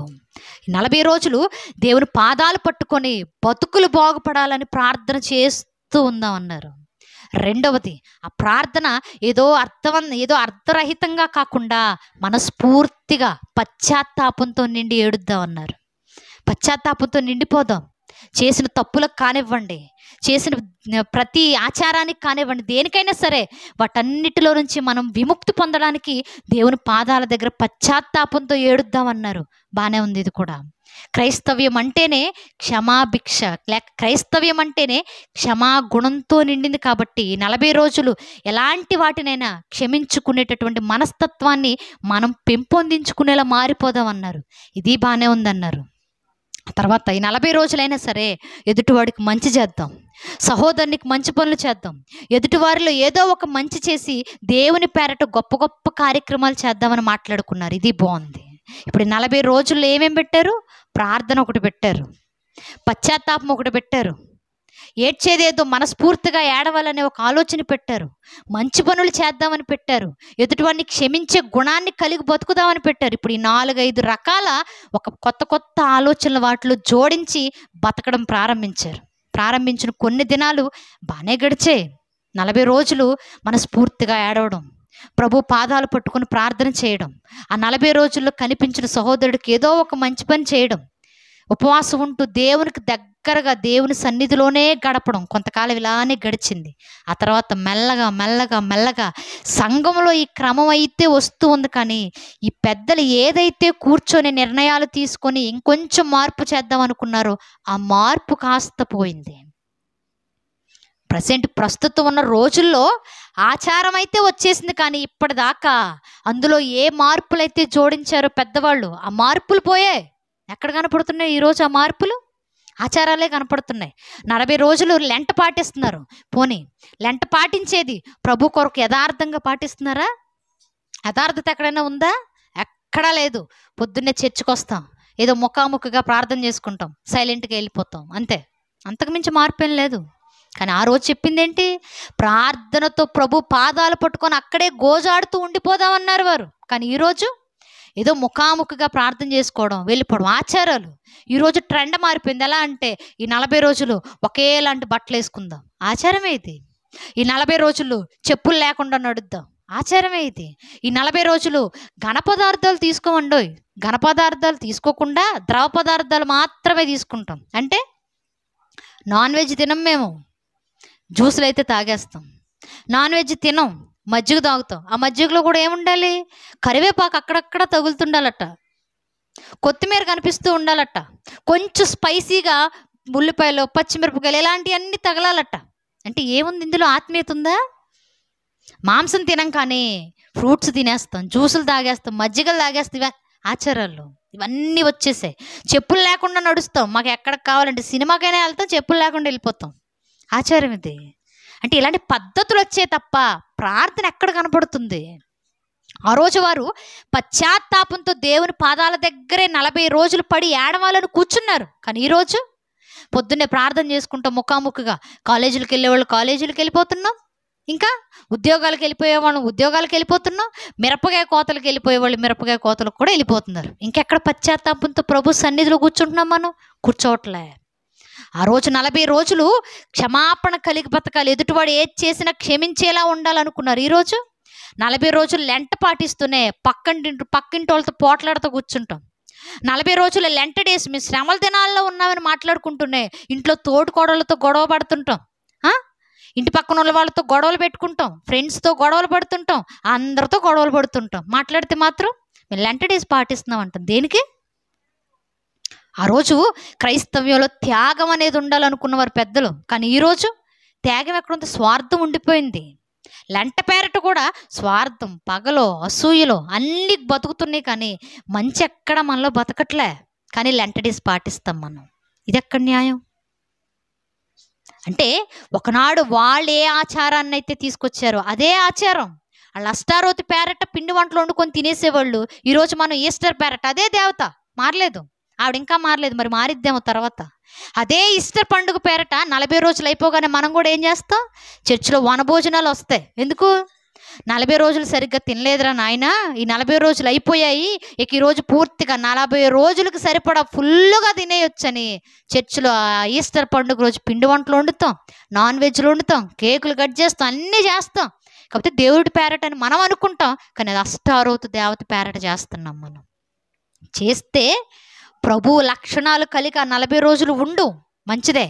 Speaker 1: 40 రోజులు దేవుని పాదాలు పట్టుకొని బతుకులు బాగుపడాలని ప్రార్థన చేస్తూ ఉందాం అన్నారు. 2వది ఆ ప్రార్థన ఏదో అర్థరహితంగా కాకుండా మనస్ఫూర్తిగా పశ్చాత్తాపంతో నిండి ఏడుద్దాం అన్నారు. పశ్చాత్తాపంతో నిండిపోదాం. చేసిన తప్పులకు కానివ్వండి, చేసిన ప్రతి ఆచారానికి కానివ్వండి, దేనికైనా సరే వాటన్నిటిలో నుంచి మనం విముక్తి పొందడానికి దేవుని పాదాల దగ్గర పశ్చాత్తాపంతో ఏడుద్దామన్నారు. బాగానే ఉంది. ఇది కూడా క్రైస్తవ్యం అంటేనే క్షమాభిక్ష, క్రైస్తవ్యం అంటేనే క్షమా గుణంతో నిండింది. కాబట్టి 40 రోజులు ఎలాంటి వాటినైనా క్షమించుకునేటటువంటి మనస్తత్వాన్ని మనం పెంపొందించుకునేలా మారిపోదాం అన్నారు. ఇది బాగానే ఉందన్నారు. తర్వాత ఈ 40 రోజులైనా సరే ఎదుటివాడికి మంచి చేద్దాం, సహోదరునికి మంచి పనులు చేద్దాం, ఎదుటివారిలో ఏదో ఒక మంచి చేసి దేవుని పేరట గొప్ప గొప్ప కార్యక్రమాలు చేద్దామని మాట్లాడుకున్నారు. ఇది బాగుంది. ఇప్పుడు 40 రోజుల్లో ఏమేమి పెట్టారు? ప్రార్థన ఒకటి పెట్టారు, పశ్చాత్తాపం ఒకటి పెట్టారు, ఏడ్చేదేదో మనస్ఫూర్తిగా ఏడవాలనే ఒక ఆలోచన పెట్టారు, మంచి పనులు చేద్దామని పెట్టారు, ఎదుటివాడిని క్షమించే గుణాన్ని కలిగి బతుకుదామని పెట్టారు. ఇప్పుడు ఈ 4-5 రకాల ఒక కొత్త కొత్త ఆలోచనలు వాటిలో జోడించి బతకడం ప్రారంభించిన కొన్ని దినాలు బాగానే గడిచాయి. 40 రోజులు మనస్ఫూర్తిగా ఏడవడం, ప్రభు పాదాలు పట్టుకుని ప్రార్థన చేయడం, ఆ 40 రోజుల్లో కనిపించిన సహోదరుడికి ఏదో ఒక మంచి పని చేయడం, ఉపవాసం ఉంటూ దేవునికి దగ్గరగా దేవుని సన్నిధిలోనే గడపడం కొంతకాలం ఇలానే గడిచింది. ఆ తర్వాత మెల్లగా మెల్లగా మెల్లగా సంఘంలో ఈ క్రమం అయితే వస్తూ ఉంది. కానీ ఈ పెద్దలు ఏదైతే కూర్చొని నిర్ణయాలు తీసుకొని ఇంకొంచెం మార్పు చేద్దాం అనుకున్నారో ఆ మార్పు కాస్త పోయింది. ప్రస్తుతం ఉన్న రోజుల్లో ఆచారం అయితే వచ్చేసింది, కానీ ఇప్పటిదాకా అందులో ఏ మార్పులైతే జోడించారో పెద్దవాళ్ళు ఆ మార్పులు పోయాయి. ఎక్కడ కనపడుతున్నాయి ఈరోజు ఆ మార్పులు? ఆచారాలే కనపడుతున్నాయి. 40 రోజులు లెంట పాటిస్తున్నారు. పోనీ లెంట పాటించేది ప్రభు కొరకు యథార్థంగా పాటిస్తున్నారా? యథార్థత ఎక్కడైనా ఉందా? ఎక్కడా లేదు. పొద్దున్నే చర్చికి వస్తాం, ఏదో ముఖాముఖిగా ప్రార్థన చేసుకుంటాం, సైలెంట్గా వెళ్ళిపోతాం, అంతే. అంతకుమించి మార్పు ఏం లేదు. కానీ ఆ రోజు చెప్పింది ఏంటి? ప్రార్థనతో ప్రభు పాదాలు పట్టుకొని అక్కడే గోజాడుతూ ఉండిపోదామన్నారు వారు. కానీ ఈరోజు ఏదో ముఖాముఖిగా ప్రార్థన చేసుకోవడం, వెళ్ళిపోవడం ఆచారాలు. ఈరోజు ట్రెండ్ మారిపోయింది. ఎలా అంటే ఈ 40 రోజులు ఒకేలాంటి బట్టలు వేసుకుందాం, ఆచారమే ఇది. ఈ 40 రోజులు చెప్పులు లేకుండా నడుద్దాం, ఆచారమే ఇది. ఈ 40 రోజులు ఘన పదార్థాలు తీసుకోమండోయ్, ఘన పదార్థాలు తీసుకోకుండా ద్రవ పదార్థాలు మాత్రమే తీసుకుంటాం. అంటే నాన్ వెజ్ తినం, మేము జ్యూసులు అయితే తాగేస్తాం. నాన్ వెజ్ తినం, మజ్జిగ తాగుతాం. ఆ మజ్జిగలో కూడా ఏముండాలి? కరివేపాకు అక్కడక్కడ తగులుతుండాలట, కొత్తిమీర కనిపిస్తూ ఉండాలట, కొంచెం స్పైసీగా ఉల్లిపాయలు పచ్చిమిరపకాయలు ఇలాంటివన్నీ తగలాలట. అంటే ఏముంది ఇందులో? ఆత్మీయత ఉందా? మాంసం తినం కానీ ఫ్రూట్స్ తినేస్తాం, జ్యూసులు తాగేస్తాం, మజ్జిగలు తాగేస్తాం. ఆచారాలు ఇవన్నీ వచ్చేసాయి. చెప్పులు లేకుండా నడుస్తాం, మాకు ఎక్కడికి కావాలంటే సినిమాకైనా వెళ్తాం, చెప్పులు లేకుండా వెళ్ళిపోతాం. ఆచారం ఇది. అంటే ఇలాంటి పద్ధతులు వచ్చే తప్ప ప్రార్థన ఎక్కడ కనపడుతుంది? ఆ రోజు వారు పశ్చాత్తాపంతో దేవుని పాదాల దగ్గరే 40 రోజులు పడి ఏడవాలని కూర్చున్నారు. కానీ ఈరోజు పొద్దున్నే ప్రార్థన చేసుకుంటాం ముఖాముఖిగా. కాలేజీలకు వెళ్ళేవాళ్ళు కాలేజీలకు వెళ్ళిపోతున్నాం, ఇంకా ఉద్యోగాలకు వెళ్ళిపోయేవాళ్ళు ఉద్యోగాలకు వెళ్ళిపోతున్నాం, మిరపకాయ కోతలకు వెళ్ళిపోయేవాళ్ళు మిరపకాయ కోతలకు కూడా వెళ్ళిపోతున్నారు. ఇంకెక్కడ పశ్చాత్తాపంతో ప్రభు సన్నిధిలో కూర్చుంటున్నాం? మనం కూర్చోవట్లే. ఆ రోజు 40 రోజులు క్షమాపణ కలిగి బతకాలి, ఎదుటివాడు ఏది చేసినా క్షమించేలా ఉండాలనుకున్నారు. ఈరోజు 40 రోజులు లెంట పాటిస్తూనే పక్కింటి వాళ్ళతో పోట్లాడుతూ కూర్చుంటాం. 40 రోజుల లెంట డేస్ మేము శ్రమల దినాల్లో ఉన్నామని మాట్లాడుకుంటూనే ఇంట్లో తోడుకోడళ్ళతో గొడవ పడుతుంటాం, ఇంటి పక్కన ఉన్న వాళ్ళతో గొడవలు పెట్టుకుంటాం, ఫ్రెండ్స్తో గొడవలు పడుతుంటాం, అందరితో గొడవలు పడుతుంటాం. మాట్లాడితే మాత్రం మేము లెంట డేస్ పాటిస్తున్నాం అంటాం. దేనికి? ఆ రోజు క్రైస్తవ్యంలో త్యాగం అనేది ఉండాలనుకున్న వారు పెద్దలు. కానీ ఈరోజు త్యాగం ఎక్కడుంది? స్వార్థం ఉండిపోయింది. లెంట పేరట కూడా స్వార్థం, పగలో, అసూయలో అన్నీ బతుకుతున్నాయి. కానీ మంచి ఎక్కడ మనలో బతకట్లే. కానీ లెంట డేస్ పాటిస్తాం మనం. ఇది ఎక్కడ న్యాయం? అంటే ఒకనాడు వాళ్ళు ఏ ఆచారాన్ని అయితే తీసుకొచ్చారో అదే ఆచారం. వాళ్ళు అష్టారోతి పేరట పిండి వంటలు వండుకొని తినేసేవాళ్ళు. ఈరోజు మనం ఈస్టర్ పేరట అదే దేవత మారలేదు, ఆవిడ ఇంకా మారలేదు, మరి మారిద్దేమో తర్వాత. అదే ఈస్టర్ పండుగ పేరట 40 రోజులు అయిపోగానే మనం కూడా ఏం చేస్తాం? చర్చిలో వనభోజనాలు వస్తాయి. ఎందుకు? 40 రోజులు సరిగ్గా తినలేదురా నాయన, ఈ 40 రోజులు అయిపోయాయి, ఇక ఈరోజు పూర్తిగా 40 రోజులకు సరిపడా ఫుల్గా తినేయొచ్చని చర్చిలో ఈస్టర్ పండుగ రోజు పిండి వంటలు వండుతాం, నాన్ వెజ్లు వండుతాం, కేకులు కట్ చేస్తాం, అన్నీ చేస్తాం. కాకపోతే దేవుడి పేరట అని మనం అనుకుంటాం, కానీ అది అష్టారోతు దేవత పేరట చేస్తున్నాం మనం. చేస్తే ప్రభు లక్షణాలు కలిగి ఆ 40 రోజులు ఉండు, మంచిదే.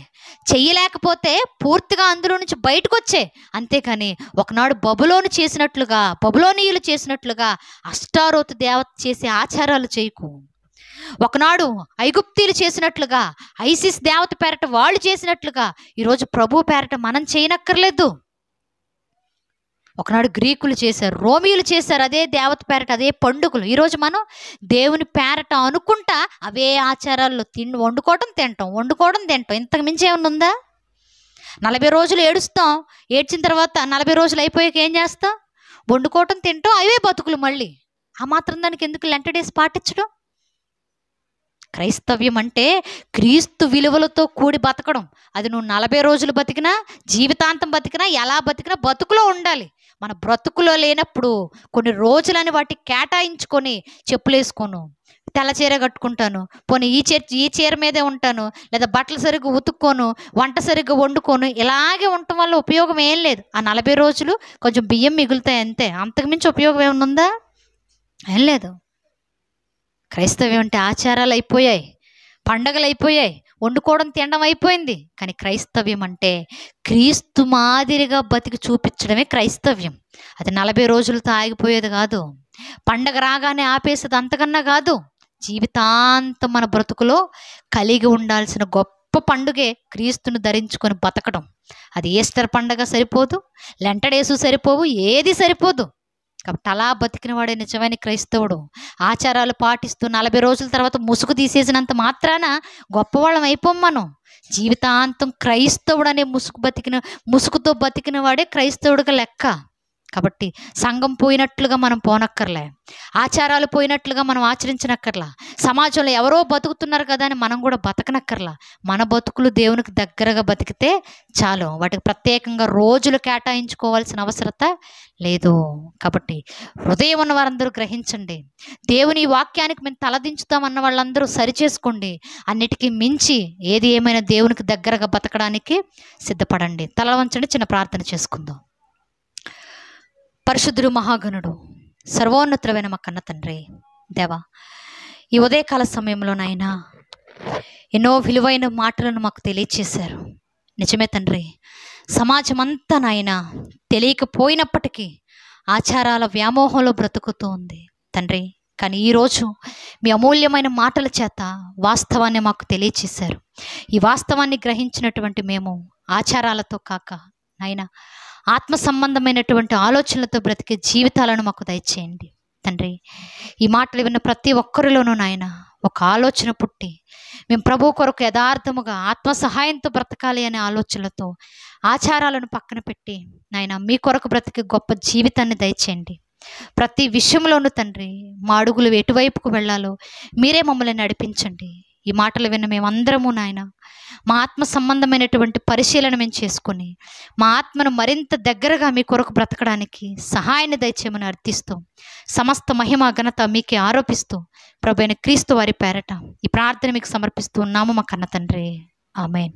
Speaker 1: చెయ్యలేకపోతే పూర్తిగా అందులో నుంచి బయటకు వచ్చే, అంతేకాని ఒకనాడు బబులోనీయులు చేసినట్లుగా అష్టారోతు దేవత చేసే ఆచారాలు చేయకు. ఒకనాడు ఐగుప్తీలు చేసినట్లుగా ఐసిస్ దేవత పేరట వాళ్ళు చేసినట్లుగా ఈరోజు ప్రభు పేరట మనం చేయనక్కర్లేదు. ఒకనాడు గ్రీకులు చేశారు, రోమియోలు చేశారు, అదే దేవత పేరట అదే పండుగలు. ఈరోజు మనం దేవుని పేరట అనుకుంటా అవే ఆచారాల్లో వండుకోవడం తింటాం. ఇంతకు మించి ఏమన్నా ఉందా? 40 రోజులు ఏడుస్తాం, ఏడ్చిన తర్వాత 40 రోజులు అయిపోయాక ఏం చేస్తాం? వండుకోవటం తింటాం, అవే బతుకులు మళ్ళీ. ఆ మాత్రం దానికి ఎందుకు లెంట డేస్ పాటించడం? క్రైస్తవ్యం అంటే క్రీస్తు విలువలతో కూడి బతకడం. అది నువ్వు 40 రోజులు బతికినా, జీవితాంతం బతికినా, ఎలా బతికినా బతుకులో ఉండాలి. మన బ్రతుకులో లేనప్పుడు కొన్ని రోజులని వాటికి కేటాయించుకొని చెప్పులు వేసుకోను, తెల్ల చీర కట్టుకుంటాను, పోనీ ఈ చీర మీదే ఉంటాను, లేదా బట్టలు సరిగ్గా ఉతుక్కోను, వంట సరిగ్గా వండుకోను, ఇలాగే ఉండటం వల్ల ఉపయోగం ఏం లేదు. ఆ 40 రోజులు కొంచెం బియ్యం మిగులుతాయి అంతే, అంతకుమించి ఉపయోగం ఏమైనా ఉందా? ఏం లేదు. క్రైస్తవ్యం అంటే ఆచారాలు అయిపోయాయి, పండగలు అయిపోయాయి, వండుకోవడం తినడం అయిపోయింది. కానీ క్రైస్తవ్యం అంటే క్రీస్తు మాదిరిగా బతికి చూపించడమే క్రైస్తవ్యం. అది 40 రోజులతో ఆగిపోయేది కాదు, పండగ రాగానే ఆపేసేది అంతకన్నా కాదు. జీవితాంతం మన బ్రతుకులో కలిగి ఉండాల్సిన గొప్ప పండుగే క్రీస్తును ధరించుకొని బతకడం. అది ఈస్టర్ పండగ సరిపోదు, లెంటడేసు సరిపోవు, ఏది సరిపోదు. కాబట్టి అలా బతికిన వాడే నిజమైన క్రైస్తవుడు. ఆచారాలు పాటిస్తూ 40 రోజుల తర్వాత ముసుగు తీసేసినంత మాత్రాన గొప్పవాళ్ళం అయిపోం మనం. జీవితాంతం క్రైస్తవుడు అనే ముసుగుతో బతికిన వాడే క్రైస్తవుడిగా లెక్క. కాబట్టి సంఘం పోయినట్లుగా మనం పోనక్కర్లే, ఆచారాలు పోయినట్లుగా మనం ఆచరించనక్కర్లా, సమాజంలో ఎవరో బతుకుతున్నారు కదా అని మనం కూడా బతకనక్కర్లా. మన బతుకులు దేవునికి దగ్గరగా బతికితే చాలు, వాటికి ప్రత్యేకంగా రోజులు కేటాయించుకోవాల్సిన అవసరత లేదు. కాబట్టి హృదయం ఉన్న వారందరూ గ్రహించండి. దేవుని వాక్యానికి మేము తలదించుతామన్న వాళ్ళందరూ సరిచేసుకోండి. అన్నిటికీ మించి ఏది ఏమైనా దేవునికి దగ్గరగా బతకడానికి సిద్ధపడండి. తల వంచండి, చిన్న ప్రార్థన చేసుకుందాం. పరిశుద్ధుడు, మహాగణుడు, సర్వోన్నతుడైన మా కన్న తండ్రి దేవా, ఈ ఉదయకాల సమయంలో నాయనా ఎన్నో విలువైన మాటలను మాకు తెలియచేశారు. నిజమే తండ్రి, సమాజం అంతా నాయన తెలియకపోయినప్పటికీ ఆచారాల వ్యామోహంలో బ్రతుకుతూ ఉంది తండ్రి. కానీ ఈరోజు మీ అమూల్యమైన మాటల చేత వాస్తవాన్ని మాకు తెలియచేశారు. ఈ వాస్తవాన్ని గ్రహించినటువంటి మేము ఆచారాలతో కాక నాయన ఆత్మ సంబంధమైనటువంటి ఆలోచనలతో బ్రతికే జీవితాలను మాకు దయచేయండి తండ్రి. ఈ మాటలు విన్న ప్రతి ఒక్కరిలోనూ నాయన ఒక ఆలోచన పుట్టి మేము ప్రభు కొరకు యథార్థముగా ఆత్మ సహాయంతో బ్రతకాలి అనే ఆలోచనలతో ఆచారాలను పక్కన పెట్టి నాయన మీ కొరకు బ్రతికే గొప్ప జీవితాన్ని దయచేయండి. ప్రతి విషయంలోనూ తండ్రి మా అడుగులు ఎటువైపుకు వెళ్ళాలో మీరే మమ్మల్ని నడిపించండి. ఈ మాటలు విన్న మేమందరము నాయన మా ఆత్మ సంబంధమైనటువంటి పరిశీలన మేము చేసుకొని మా ఆత్మను మరింత దగ్గరగా మీ కొరకు బ్రతకడానికి సహాయాన్ని దయచేయమని అర్థిస్తూ సమస్త మహిమ ఘనత మీకే ఆరోపిస్తూ ప్రభువైన క్రీస్తు వారి పేరట ఈ ప్రార్థన మీకు సమర్పిస్తూ ఉన్నాము మా కన్న తండ్రి. ఆమేన్.